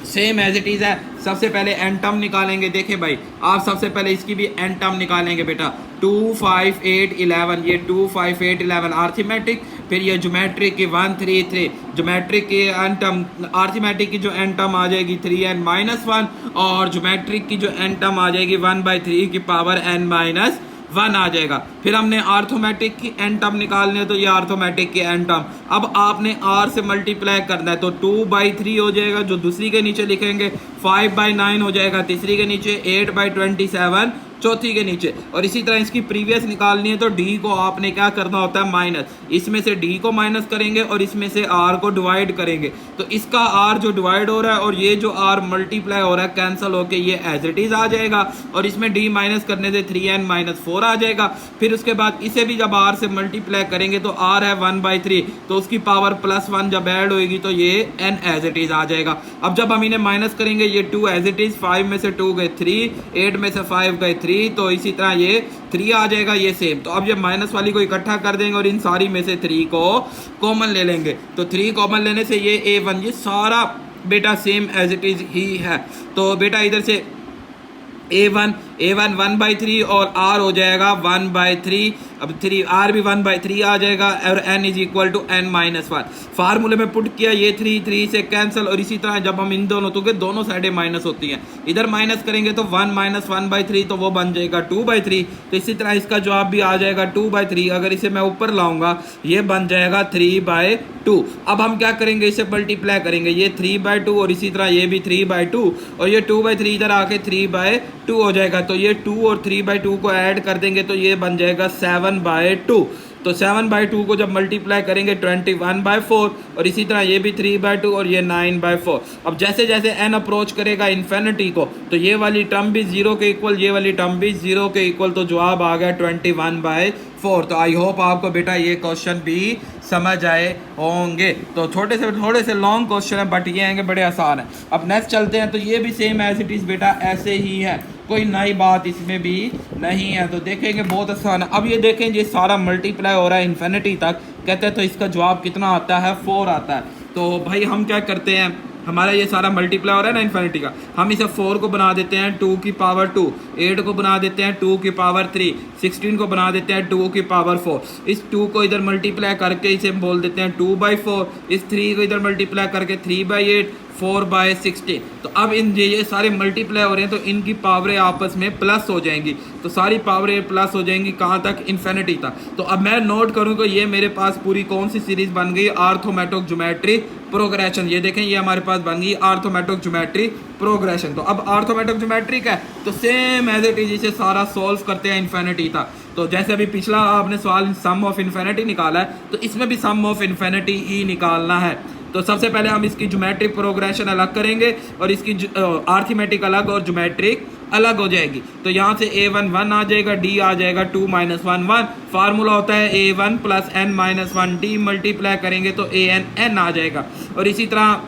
सेम एज इट इज है। सबसे पहले n टर्म निकालेंगे। देखिए भाई, आप सबसे पहले इसकी भी n टर्म निकालेंगे बेटा। 2 5 8 11, ये 2 5 8 11 आर्थमेटिक फिर ये ज्योमेट्रिक की 1 3 3, ज्योमेट्रिक की एन टर्म, आर्थमेटिक की जो एन टर्म आ जाएगी 3n-1, और ज्योमेट्रिक की जो एन टर्म आ जाएगी 1/3 की पावर n-1 आ जाएगा। फिर हमने आर्थोमेटिक की एन टर्म निकालनी है, तो ये आर्थोमेटिक की एन टर्म अब आपने r से मल्टीप्लाई करना है, तो 2/3 हो जाएगा जो दूसरी के नीचे लिखेंगे, 5/9 हो जाएगा तीसरी के नीचे, 8/27 चौथी के नीचे। और इसी तरह इसकी प्रीवियस निकालनी है, तो d को आपने क्या करना होता है माइनस, इसमें से d को माइनस करेंगे और इसमें से r को डिवाइड करेंगे, तो इसका r जो डिवाइड हो रहा है और ये जो r मल्टीप्लाई हो रहा है कैंसिल होके ये एज इट इज आ जाएगा, और इसमें d माइनस करने से 3n-4 आ जाएगा। फिर उसके बाद इसे भी जब r से मल्टीप्लाई करेंगे तो r है 1/3, तो उसकी पावर +1 जब ऐड होएगी तो ये n एज इट इज आ जाएगा। अब जब हम इन्हें माइनस करेंगे, ये 2 एज इट इज, 5 में से 2 गए 3, 8 में से 5 गए 3, तो इसी तरह ये 3 आ जाएगा, ये सेम। तो अब ये माइनस वाली को इकट्ठा कर देंगे और इन सारी में से 3 को कॉमन ले लेंगे, तो 3 कॉमन लेने से ये a1, ये सारा बेटा सेम एज इट इज ही है। तो बेटा इधर से a1 1/3 और r हो जाएगा 1/3, अब 3 r भी 1/3 आ जाएगा, और n is equal to n-1। फार्मूले में पुट किया, ये 3 से कैंसिल, और इसी तरह जब हम इन दोनों तो दोनों साइडें माइनस होती हैं, इधर माइनस करेंगे तो 1 - 1/3, तो वो बन जाएगा 2/3। तो इसी तरह इसका जवाब भी आ जाएगा 2/3। अगर इसे मैं ऊपर लाऊंगा ये बन जाएगा 3/2। अब हम क्या करेंगे, इसे मल्टीप्लाई करेंगे, ये 3/2 और इसी तरह ये भी 3/2, और ये 2/3 इधर आके 3/2 हो जाएगा। तो ये 2 और 3/2 को ऐड कर देंगे तो ये बन जाएगा 7/2। तो 7/2 को जब मल्टीप्लाई करेंगे 21/4, और इसी तरह ये भी 3/2 और ये 9/4। अब जैसे जैसे n अप्रोच करेगा इन्फिनिटी को, तो ये वाली टर्म भी 0 के इक्वल, ये वाली टर्म भी 0 के इक्वल, तो जवाब आ गया 21/4। तो आई होप आपको बेटा ये क्वेश्चन भी समझ आए होंगे। तो थोड़े से लॉन्ग क्वेश्चन है, बट ये आएंगे बड़े आसान है। अब नेक्स्ट चलते हैं, तो ये भी सेम एज इट इज़ बेटा ऐसे ही है, कोई नई बात इसमें भी नहीं है। तो देखेंगे बहुत आसान है। अब ये देखें, ये सारा मल्टीप्लाई हो रहा है इन्फिनिटी तक, कहते हैं तो इसका जवाब कितना आता है, 4 आता है। तो भाई हम क्या करते हैं, हमारा ये सारा मल्टीप्लाई हो रहा है ना इन्फिनिटी का, हम इसे 4 को बना देते हैं 2 की पावर 2, 8 को बना देते हैं 2 की पावर 3, 16 को बना देते हैं 2 की पावर 4। इस 2 को इधर मल्टीप्लाई करके इसे बोल देते हैं 2/4, इस 3 को इधर मल्टीप्लाई करके 3/8, 4/16। तो अब इन ये सारे मल्टीप्लाई हो रहे हैं, तो इनकी पावरें आपस में प्लस हो जाएंगी, तो सारी पावरें प्लस हो जाएंगी कहाँ तक, इन्फिनिटी तक। तो अब मैं नोट करूँगा ये मेरे पास पूरी कौन सी सीरीज बन गई, आर्थोमेटिक ज्योमेट्री प्रोग्रेशन। ये देखें, ये हमारे पास बन गई आर्थोमेटिक ज्योमेट्री प्रोग्रेशन। तो अब आर्थोमेटिक ज्योमेट्रिक है, तो सेम एज इट इज इसे सारा सॉल्व करते हैं इन्फिनिटी तक। तो जैसे अभी पिछला आपने सवाल सम ऑफ इन्फिनिटी निकाला है, तो इसमें भी सम ऑफ इन्फिनिटी ही निकालना है। तो सबसे पहले हम इसकी ज्योमेट्रिक प्रोग्रेशन अलग करेंगे, और इसकी आर्थमेटिक अलग और ज्योमेट्रिक अलग हो जाएगी। तो यहाँ से a1 1 आ जाएगा, d आ जाएगा 2 - 1 1। फार्मूला होता है a1 + n-1, d मल्टीप्लाई करेंगे तो an आ जाएगा। और इसी तरह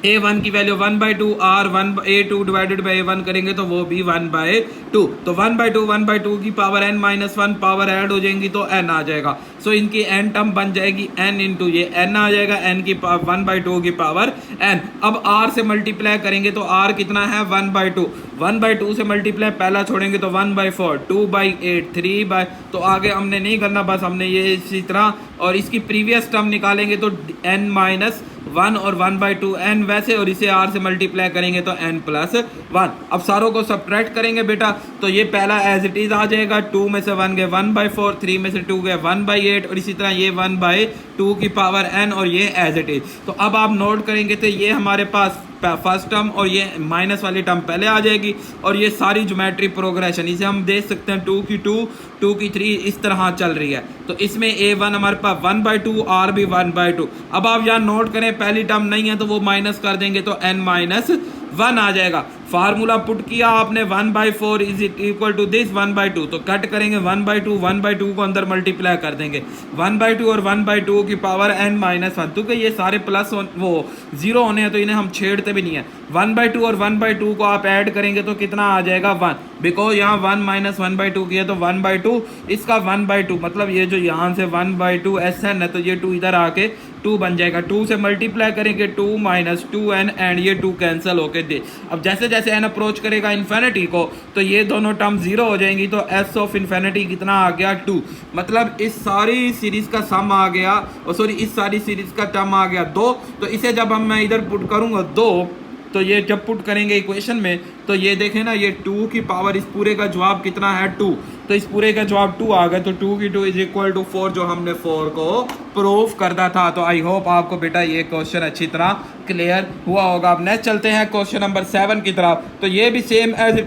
a1 की value 1/2, r 1/a2 divided by a1 करेंगे तो वो भी 1/2। तो 1/2 की पावर n-1 पावर ऐड हो जाएंगी तो n आ जाएगा। सो इनकी n टर्म बन जाएगी n इंटू ये n आ जाएगा, n की 1/2 की पावर n। अब r से मल्टीप्लाई करेंगे तो r कितना है 1/2, 1/2 से मल्टीप्लाई पहला छोड़ेंगे तो 1/4, 2/8, 3/, तो आगे हमने नहीं करना, बस हमने ये इसी तरह। और इसकी प्रीवियस टर्म निकालेंगे तो n-1 और 1/2 n वैसे, और इसे r से मल्टीप्लाई करेंगे तो n+1। अब सारों को सब्ट्रैक्ट करेंगे बेटा, तो ये पहला एज इट इज आ जाएगा, 2 में से 1 गए 1/4, 3 में से 2 गए 1/8, और इसी तरह ये 1/2 की पावर n, और ये एज इट इज। तो अब आप नोट करेंगे तो ये हमारे पास फर्स्ट टर्म और ये माइनस वाली टर्म पहले आ जाएगी, और ये सारी ज्योमेट्री प्रोग्रेशन इसे हम देख सकते हैं 2 की 2, 2 की 3 इस तरह चल रही है। तो इसमें a1 हमारे पास 1/2, r भी 1/2। अब आप यहाँ नोट करें, पहली टर्म नहीं है तो वो माइनस कर देंगे तो n-1 आ जाएगा। फार्मूला पुट किया आपने 1/4 इज इक्वल टू दिस 1/2, तो कट करेंगे 1/2 को अंदर मल्टीप्लाई कर देंगे, 1/2 और 1/2 की पावर n-1। क्योंकि ये सारे प्लस वो 0 होने हैं तो इन्हें हम छेड़ते भी नहीं है। 1/2 और 1/2 को आप ऐड करेंगे तो कितना आ जाएगा 1, बिकॉज यहाँ 1 - 1/2 किया तो 1/2, इसका 1/2 मतलब ये जो यहाँ से 1/2 SN है, तो ये 2 इधर आके 2 बन जाएगा। 2 से मल्टीप्लाई करेंगे 2 माइनस 2n एंड ये 2 कैंसिल होके दे। अब जैसे जैसे n अप्रोच करेगा इन्फिनिटी को तो ये दोनों टर्म 0 हो जाएंगी, तो s ऑफ इन्फिनिटी कितना आ गया 2। मतलब इस सारी सीरीज का सम आ गया, और सॉरी इस सारी सीरीज का टर्म आ गया 2। तो इसे जब हम मैं इधर पुट करूंगा 2, तो ये जब पुट करेंगे इक्वेशन में तो ये देखें ना, ये 2 की पावर, इस पूरे का जवाब कितना है 2, तो इस पूरे का जवाब 2 आ गया। तो 2 की 2 इज इक्वल टू 4, जो हमने 4 को प्रूव करना था। तो आई होप आपको बेटा ये क्वेश्चन अच्छी तरह क्लियर हुआ होगा। अब नेक्स्ट चलते हैं क्वेश्चन नंबर 7 की तरफ। तो ये भी सेम एज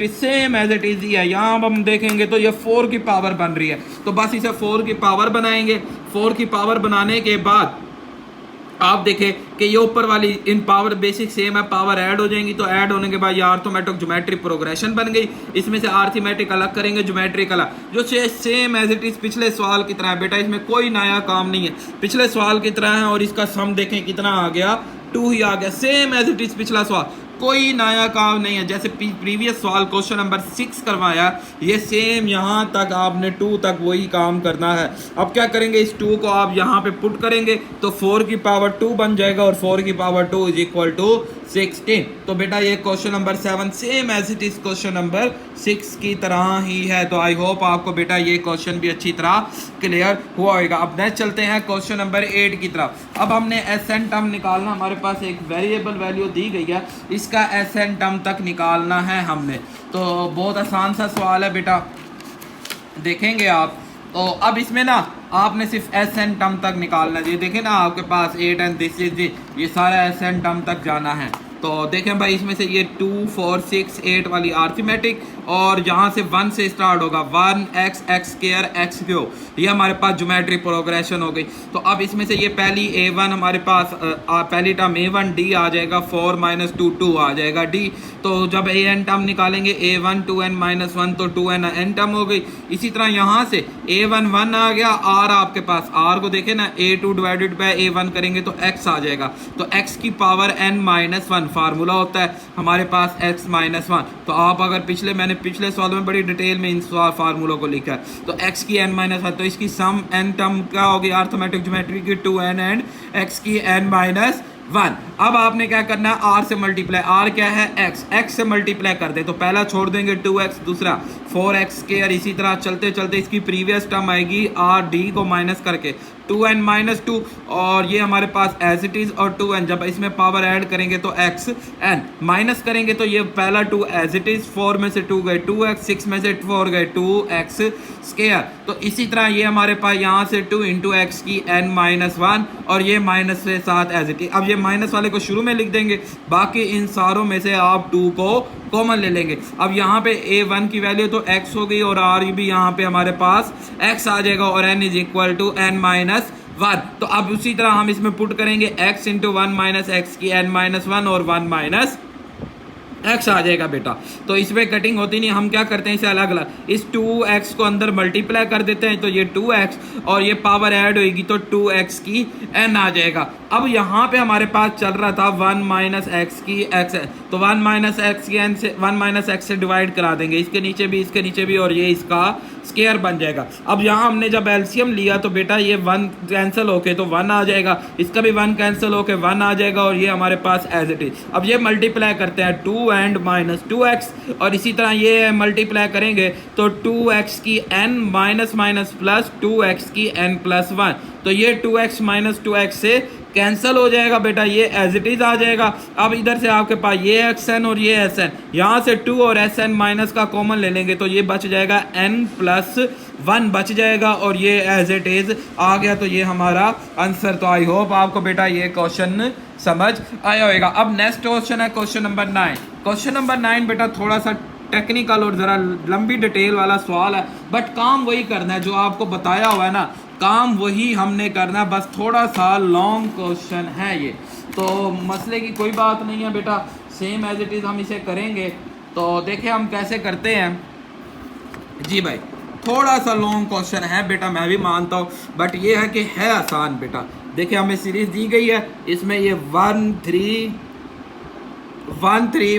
इट इज ही है। यहाँ हम देखेंगे तो ये 4 की पावर बन रही है, तो बस इसे 4 की पावर बनाएंगे। 4 की पावर बनाने के बाद आप देखें कि ये ऊपर वाली इन पावर बेसिक सेम है, पावर ऐड हो जाएंगी, तो ऐड होने के बाद ये आर्थमेटिक ज्योमेट्री प्रोग्रेशन बन गई। इसमें से आर्थमेटिक अलग करेंगे, ज्योमेट्रिक अलग, जो सेम एज इट इज पिछले सवाल की तरह है बेटा, इसमें कोई नया काम नहीं है, पिछले सवाल की तरह है। और इसका सम देखें कितना आ गया 2 ही आ गया, सेम एज इट इज पिछला सवाल, कोई नया काम नहीं है। जैसे प्रीवियस सवाल क्वेश्चन नंबर 6 करवाया, ये सेम यहाँ तक आपने 2 तक वही काम करना है। अब क्या करेंगे, इस 2 को आप यहाँ पे पुट करेंगे तो 4 की पावर 2 बन जाएगा, और 4 की पावर 2 इज इक्वल टू 16। तो बेटा ये question number 7 same as it is question number 6 की तरह ही है। तो आई होप आपको बेटा ये क्वेश्चन भी अच्छी तरह क्लियर हुआ होगा। अब नेक्स्ट चलते हैं क्वेश्चन नंबर 8 की तरफ। अब हमने एसएन टर्म निकालना, हमारे पास एक वेरिएबल वैल्यू दी गई है, इसका एसएन टर्म तक निकालना है हमने। तो बहुत आसान सा सवाल है बेटा, देखेंगे आप। तो अब इसमें ना आपने सिर्फ एसएन टर्म तक निकालना है। ये देखें ना आपके पास 8 एंड दिस इज, ये सारा एसएन टर्म तक जाना है। तो देखें भाई, इसमें से ये 2 4 6 8 वाली आर्थमेटिक, और यहाँ से 1 से स्टार्ट होगा 1x x square x cube, ये हमारे पास ज्योमेट्री प्रोग्रेशन हो गई। तो अब इसमें से ये पहली a1 हमारे पास पहली टर्म a1 d आ जाएगा, 4 माइनस 2 2 आ जाएगा d। तो जब an टर्म निकालेंगे a1 2n माइनस 1, तो 2n n टर्म हो गई। इसी तरह यहाँ से a1 1 आ गया, r आपके पास, r को देखें ना, a2 डिवाइडेड बाय a1 करेंगे तो x आ जाएगा, तो x की पावर n माइनस 1 फार्मूला होता है हमारे पास x माइनस 1। तो आप अगर पिछले सवाल में बड़ी डिटेल में इन फार्मूलों को लिखा है, तो x की n माइनस 1, तो इसकी सम n टर्म क्या होगी अर्थमेटिक ज्योमेट्री की 2n एंड x की n माइनस 1। अब आपने क्या करना है, r से मल्टीप्लाई, r क्या है x से मल्टीप्लाई कर दे, तो पहला छोड़ देंगे 2x, दूसरा 4x स्क्वायर। इसी तरह चलते चलते इसकी प्रीवियस टर्म आएगी r d को माइनस करके 2n माइनस 2, और ये हमारे पास एज इट इज, और 2n जब इसमें पावर ऐड करेंगे तो x n माइनस करेंगे, तो ये पहला 2 एज इट इज, 4 में से 2 गए 2x, 6 में से 4 गए 2x स्क्वायर। तो इसी तरह ये हमारे पास यहाँ से 2 इंटू एक्स की n माइनस 1, और ये माइनस के साथ एज इट इज। अब ये माइनस वाले को शुरू में लिख देंगे, बाकी इन सारों में से आप 2 को कॉमन ले लेंगे। अब यहाँ पे a1 की वैल्यू तो x हो गई, और r भी यहाँ पे हमारे पास x आ जाएगा, और n is equal to n minus 1। तो अब उसी तरह हम इसमें पुट करेंगे x इंटू 1 माइनस एक्स की n माइनस 1, और 1 माइनस x आ जाएगा बेटा। तो इसमें कटिंग होती नहीं, हम क्या करते हैं इसे अलग अलग, इस 2x को अंदर मल्टीप्लाई कर देते हैं, तो ये 2x, और ये पावर ऐड होगी तो 2x की n आ जाएगा। अब यहाँ पे हमारे पास चल रहा था 1 माइनस एक्स की x है, तो 1 माइनस एक्स की n से 1 माइनस एक्स से डिवाइड करा देंगे, इसके नीचे भी, और ये इसका स्क्वायर बन जाएगा। अब यहाँ हमने जब एलसीएम लिया तो बेटा ये 1 कैंसिल होके तो 1 आ जाएगा, इसका भी 1 कैंसिल होके 1 आ जाएगा, और ये हमारे पास एज इट इज। अब ये मल्टीप्लाई करते हैं 2 एंड माइनस 2x, और इसी तरह ये मल्टीप्लाई करेंगे तो 2x की n minus minus plus 2x की n प्लस 1, तो ये 2x माइनस 2x से कैंसिल हो जाएगा बेटा, ये एज इट इज आ जाएगा। अब इधर से आपके पास ये xn और ये sn, यहाँ से 2 और sn माइनस का कॉमन ले लेंगे, तो ये बच जाएगा n प्लस 1 बच जाएगा, और ये एज इट इज आ गया। तो ये हमारा आंसर। तो आई होप आपको बेटा ये क्वेश्चन समझ आया होगा। अब नेक्स्ट क्वेश्चन है क्वेश्चन नंबर 9। क्वेश्चन नंबर 9 बेटा थोड़ा सा टेक्निकल और ज़रा लंबी डिटेल वाला सवाल है, बट काम वही करना है जो आपको बताया हुआ है ना, काम वही हमने करना, बस थोड़ा सा लॉन्ग क्वेश्चन है ये। तो मसले की कोई बात नहीं है बेटा, सेम एज इट इज़ हम इसे करेंगे। तो देखें हम कैसे करते हैं जी भाई, थोड़ा सा लॉन्ग क्वेश्चन है बेटा, मैं भी मानता हूँ, बट ये है कि है आसान बेटा। देखिए हमें सीरीज दी गई है, इसमें ये 1 3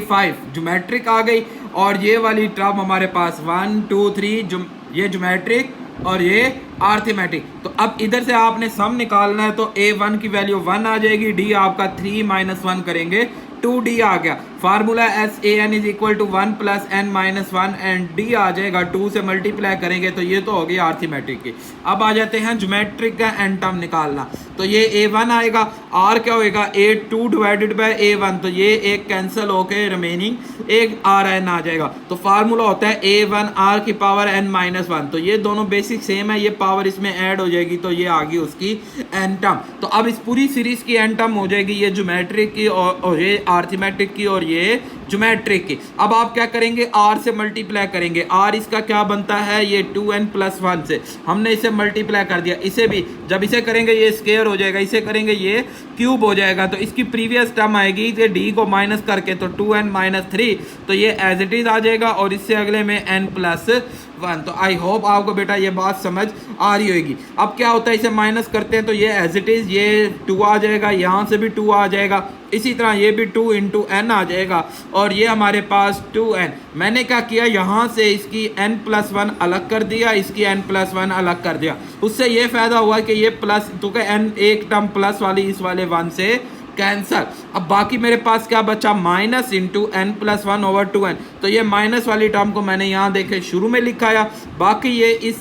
5 ज्योमेट्रिक आ गई, और ये वाली टर्म हमारे पास 1 2 3 ये ज्योमेट्रिक और ये आर्थमेटिक। तो अब इधर से आपने सम निकालना है, तो A1 की वैल्यू 1 आ जाएगी, D आपका 3 - 1 करेंगे 2D आ गया। Formula SAN is equal to 1 plus n minus 1 and D आ जाएगा 2 से मल्टीप्लाई करेंगे, तो ये तो हो गई आर्थमेटिक की। अब आ जाते हैं ज्योमेट्रिक का एन टर्म निकालना, तो ये A1 आएगा, R क्या होएगा A2 डिवाइडेड बाय A1, तो ये एक कैंसिल होके रिमेनिंग एक RN आ जाएगा। तो फार्मूला होता है A1 R की पावर n माइनस 1, तो ये दोनों बेसिक सेम है, ये पावर इसमें ऐड हो जाएगी, तो ये आ गई उसकी एन टर्म। तो अब इस पूरी सीरीज की एन टर्म हो जाएगी ये ज्योमेट्रिक की और ये आर्थमेटिक की और ये ज्योमेट्रिक की। अब आप क्या करेंगे, R से मल्टीप्लाई करेंगे। R इसका क्या बनता है, ये 2n + 1 से हमने इसे मल्टीप्लाई कर दिया, इसे भी जब इसे करेंगे ये स्क्वायर हो जाएगा, इसे करेंगे ये क्यूब हो जाएगा, तो इसकी प्रीवियस टर्म आएगी ये D को माइनस करके, तो 2n - 3, तो ये एज इट इज आ जाएगा, और इससे अगले में n + 1। तो आई होप आपको बेटा ये बात समझ आ रही होगी। अब क्या होता है, इसे माइनस करते हैं तो ये एज इट इज ये 2 आ जाएगा, यहाँ से भी 2 आ जाएगा, इसी तरह ये भी 2 × n आ जाएगा, और ये हमारे पास 2n। मैंने क्या किया, यहाँ से इसकी n + 1 अलग कर दिया, इसकी n + 1 अलग कर दिया, उससे ये फायदा हुआ कि ये प्लस तो क्या n एक टर्म प्लस वाली इस वाले 1 से कैंसर। अब बाकी मेरे पास क्या बचा, minus into n + 1 over 2n, तो ये माइनस वाली टर्म को मैंने यहाँ देखे शुरू में लिखाया, बाकी ये इस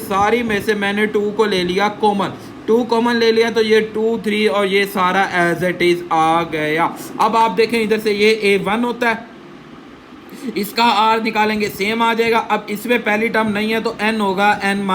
सारी में से मैंने 2 को ले लिया कॉमन, 2 कॉमन ले लिया, तो ये 2 3 और ये सारा एज इट इज आ गया। अब आप देखें इधर से ये A1 होता है, इसका R निकालेंगे सेम आ जाएगा। अब इसमें पहली टर्म नहीं है तो n होगा n -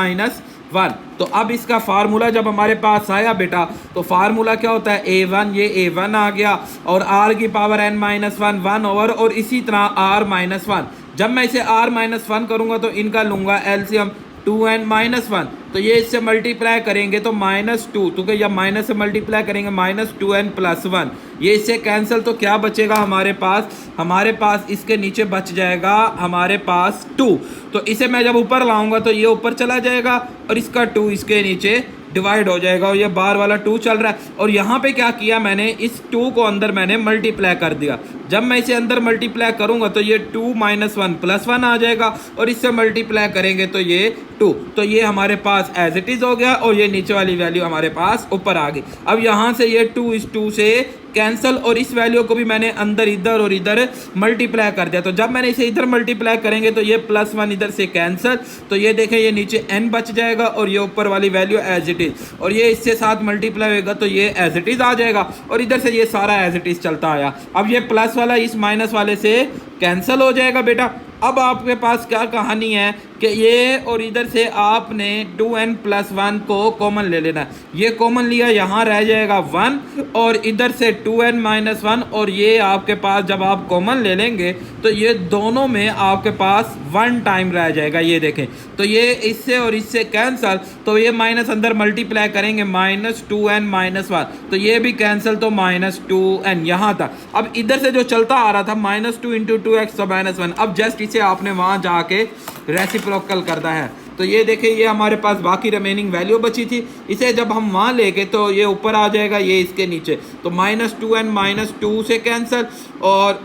1। तो अब इसका फार्मूला जब हमारे पास आया बेटा, तो फार्मूला क्या होता है, A1, ये A1 आ गया, और R की पावर n - 1 1 ओवर, और इसी तरह R - 1। जब मैं इसे R - 1 करूंगा तो इनका लूंगा एलसीएम 2n - 1, तो ये इससे मल्टीप्लाई करेंगे तो -2, तो क्या माइनस से मल्टीप्लाई करेंगे -2n + 1, ये इससे कैंसिल, तो क्या बचेगा हमारे पास इसके नीचे बच जाएगा हमारे पास 2। तो इसे मैं जब ऊपर लाऊंगा तो ये ऊपर चला जाएगा, और इसका 2 इसके नीचे डिवाइड हो जाएगा, और ये बार वाला 2 चल रहा है। और यहाँ पे क्या किया मैंने, इस 2 को अंदर मैंने मल्टीप्लाई कर दिया। जब मैं इसे अंदर मल्टीप्लाई करूंगा तो ये 2 - 1 + 1 आ जाएगा, और इससे मल्टीप्लाई करेंगे तो ये 2, तो ये हमारे पास एज इट इज हो गया, और ये नीचे वाली वैल्यू हमारे पास ऊपर आ गई। अब यहाँ से ये 2 इस 2 से कैंसल, और इस वैल्यू को भी मैंने अंदर इधर और इधर मल्टीप्लाई कर दिया। तो जब मैंने इसे इधर मल्टीप्लाई करेंगे तो ये +1 इधर से कैंसल, तो ये देखें ये नीचे n बच जाएगा, और ये ऊपर वाली वैल्यू एज इट इज, और ये इससे साथ मल्टीप्लाई होगा तो ये एज इट इज आ जाएगा, और इधर से ये सारा एज इट इज चलता आया। अब ये प्लस वाला इस माइनस वाले से कैंसल हो जाएगा बेटा। अब आपके पास क्या कहानी है कि ये और इधर से आपने 2n + 1 को कॉमन ले लेना है, ये कॉमन लिया, यहाँ रह जाएगा 1, और इधर से 2n - 1, और ये आपके पास जब आप कॉमन ले लेंगे तो ये दोनों में आपके पास 1 टाइम रह जाएगा, ये देखें, तो ये इससे और इससे कैंसल, तो ये माइनस अंदर मल्टीप्लाई करेंगे -2n - 1, तो ये भी कैंसिल, तो -2n यहाँ तक। अब इधर से जो चलता आ रहा था -2 × 2x तो -1, अब जस्ट इसे आपने वहाँ जाके रेसिप्रोकल करना है। तो ये देखिए ये हमारे पास बाकी रिमेनिंग वैल्यू बची थी, इसे जब हम वहाँ लेके तो ये ऊपर आ जाएगा, ये इसके नीचे, तो -2n - 2 से कैंसिल, और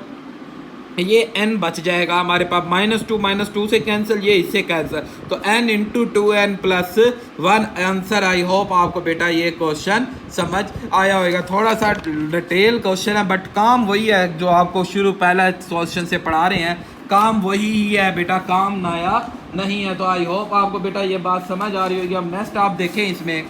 ये n बच जाएगा हमारे पास, -2 - 2 से कैंसिल, ये इससे कैंसिल, तो n × 2n + 1 answer. I hope आपको बेटा ये क्वेश्चन समझ आया होगा। थोड़ा सा डिटेल क्वेश्चन है, बट काम वही है जो आपको शुरू पहला क्वेश्चन से पढ़ा रहे हैं, काम वही ही है बेटा, काम नया नहीं है। तो आई होप आपको बेटा ये बात समझ आ रही होगी। अब नेक्स्ट आप देखें इसमें,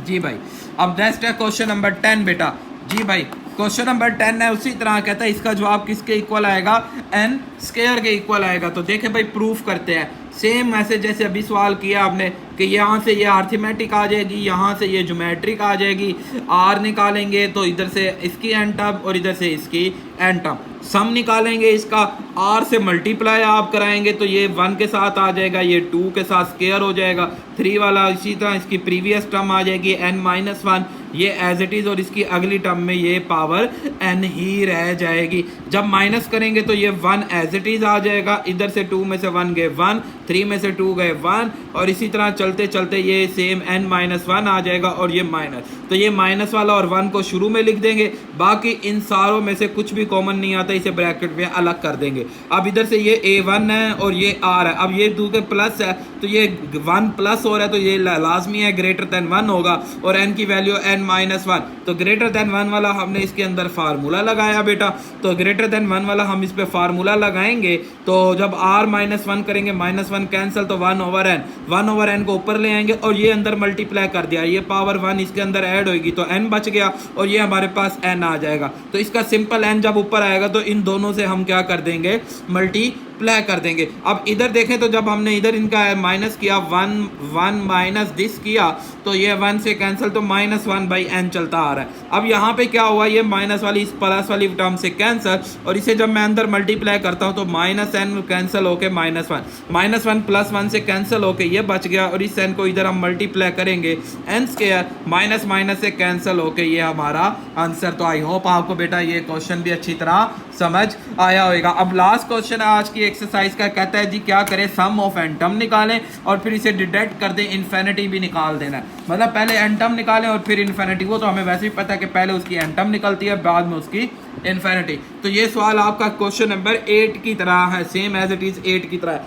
जी भाई, अब नेक्स्ट है क्वेश्चन नंबर 10 बेटा। जी भाई, क्वेश्चन नंबर 10 है, उसी तरह कहता है इसका जवाब किसके इक्वल आएगा, n² के इक्वल आएगा। तो देखें भाई, प्रूफ करते हैं, सेम मैसेज जैसे अभी सवाल किया आपने कि यहाँ से ये आर्थमेटिक आ जाएगी, यहाँ से ये ज्योमेट्रिक आ जाएगी, R निकालेंगे तो इधर से इसकी एन टर्म और इधर से इसकी एन टर्म, सम निकालेंगे इसका, R से मल्टीप्लाई आप कराएंगे तो ये 1 के साथ आ जाएगा, ये 2 के साथ स्क्वायर हो जाएगा, 3 वाला इसी तरह इसकी प्रीवियस टर्म आ जाएगी n - 1, ये एज इट इज़, और इसकी अगली टर्म में ये पावर n ही रह जाएगी। जब माइनस करेंगे तो ये 1 एज इट इज़ आ जाएगा, इधर से 2 में से 1 गए 1, 3 में से 2 गए 1, और इसी तरह चलते चलते ये सेम n-1 आ जाएगा और ये माइनस, तो ये माइनस वाला और 1 को शुरू में लिख देंगे, बाकी इन सारों में से कुछ भी कॉमन नहीं आता, इसे ब्रैकेट में अलग कर देंगे। अब इधर से ये a1 है और ये r है, अब ये 2 के प्लस है तो ये 1 प्लस हो रहा है तो ये लाजमी है ग्रेटर देन 1 होगा, और n की वैल्यू n-1, तो ग्रेटर देन 1 वाला हमने इसके अंदर फार्मूला लगाया बेटा। तो ग्रेटर देन 1 वाला हम इस पे फार्मूला लगाएंगे, तो जब r-1 करेंगे -1 कैंसिल, तो 1/n को ऊपर ले आएंगे और ये अंदर मल्टीप्लाई कर दिया, ये पावर 1 इसके अंदर ऐड होगी तो n बच गया और ये हमारे पास n आ जाएगा। तो इसका सिंपल n जब ऊपर आएगा तो इन दोनों से हम क्या कर देंगे, मल्टीप्लाई कर देंगे। अब इधर देखें तो जब हमने इधर इनका माइनस किया 1 माइनस दिस किया तो ये 1 से कैंसिल, तो -1/n चलता आ रहा है। अब यहाँ पे क्या हुआ, ये माइनस वाली इस प्लस वाली टर्म से कैंसिल, और इसे जब मैं अंदर मल्टीप्लाई करता हूँ तो -n कैंसिल होके -1 प्लस 1 से कैंसिल होके ये बच गया, और इस n को इधर हम मल्टीप्लाई करेंगे n स्क्वायर माइनस से कैंसिल होके ये हमारा आंसर। तो आई होप आपको बेटा ये क्वेश्चन भी अच्छी तरह समझ आया होगा। अब लास्ट क्वेश्चन आज की एक्सरसाइज का कहता है जी क्या करें, सम ऑफ n टर्म निकालें और फिर इसे डिडक्ट कर दें, इन्फिनिटी भी निकाल देना है, मतलब पहले n टर्म निकालें और फिर इन्फिनिटी। वो तो हमें वैसे भी पता है कि पहले उसकी n टर्म निकलती है बाद में उसकी इन्फिनिटी। तो ये सवाल आपका क्वेश्चन नंबर 8 की तरह है, सेम एज इट इज 8 की तरह है।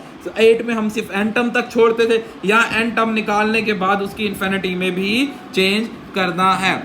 8 में हम सिर्फ n टर्म तक छोड़ते थे, यहाँ n टर्म निकालने के बाद उसकी इन्फिनिटी में भी चेंज करना है।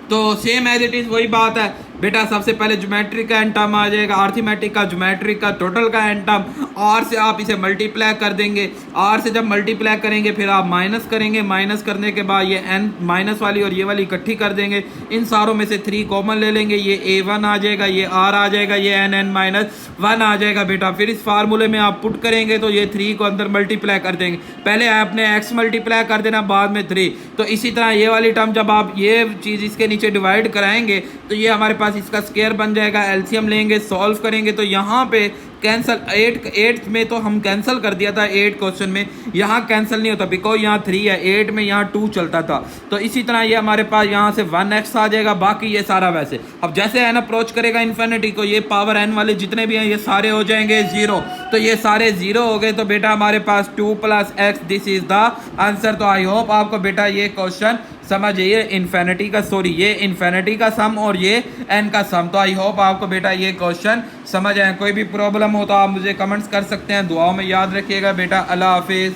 तो सेम एज इट इज वही बात है बेटा, सबसे पहले ज्योमेट्रिक का n टर्म आ जाएगा, अर्थमेटिक का, ज्योमेट्रिक का, टोटल का n टर्म, r से आप इसे मल्टीप्लाई कर देंगे, r से जब मल्टीप्लाई करेंगे फिर आप माइनस करेंगे, माइनस करने के बाद ये n माइनस वाली और ये वाली इकट्ठी कर देंगे, इन सारों में से 3 कॉमन ले लेंगे, ये a1 आ जाएगा, ये r आ जाएगा, ये n-1 आ जाएगा बेटा। फिर इस फार्मूले में आप पुट करेंगे तो ये 3 को अंदर मल्टीप्लाई कर देंगे, पहले आपने x मल्टीप्लाई कर देना बाद में 3। तो इसी तरह ये वाली टर्म जब आप ये चीज़ इसके नीचे डिवाइड कराएंगे तो ये हमारे पास इसका स्क्वायर बन जाएगा, एलसीएम लेंगे, सॉल्व करेंगे तो यहाँ पे कैंसल 8 में तो हम कैंसिल कर दिया था 8 क्वेश्चन में, यहाँ कैंसिल नहीं होता बिकॉज यहाँ 3 है, 8 में यहाँ 2 चलता था। तो इसी तरह ये हमारे पास यहाँ से 1x आ जाएगा, बाकी ये सारा वैसे। अब जैसे n अप्रोच करेगा इन्फिनिटी को, ये पावर n वाले जितने भी हैं ये सारे हो जाएंगे 0, तो ये सारे 0 हो गए, तो बेटा हमारे पास 2 + x, this is the answer. तो आई होप आपको बेटा ये क्वेश्चन समझ, ये इन्फिनिटी का सम और ये n का सम। तो आई होप आपको बेटा ये क्वेश्चन समझ आए। कोई भी प्रॉब्लम हो तो आप मुझे कमेंट्स कर सकते हैं। दुआओं में याद रखिएगा बेटा। अल्लाह हाफिज़।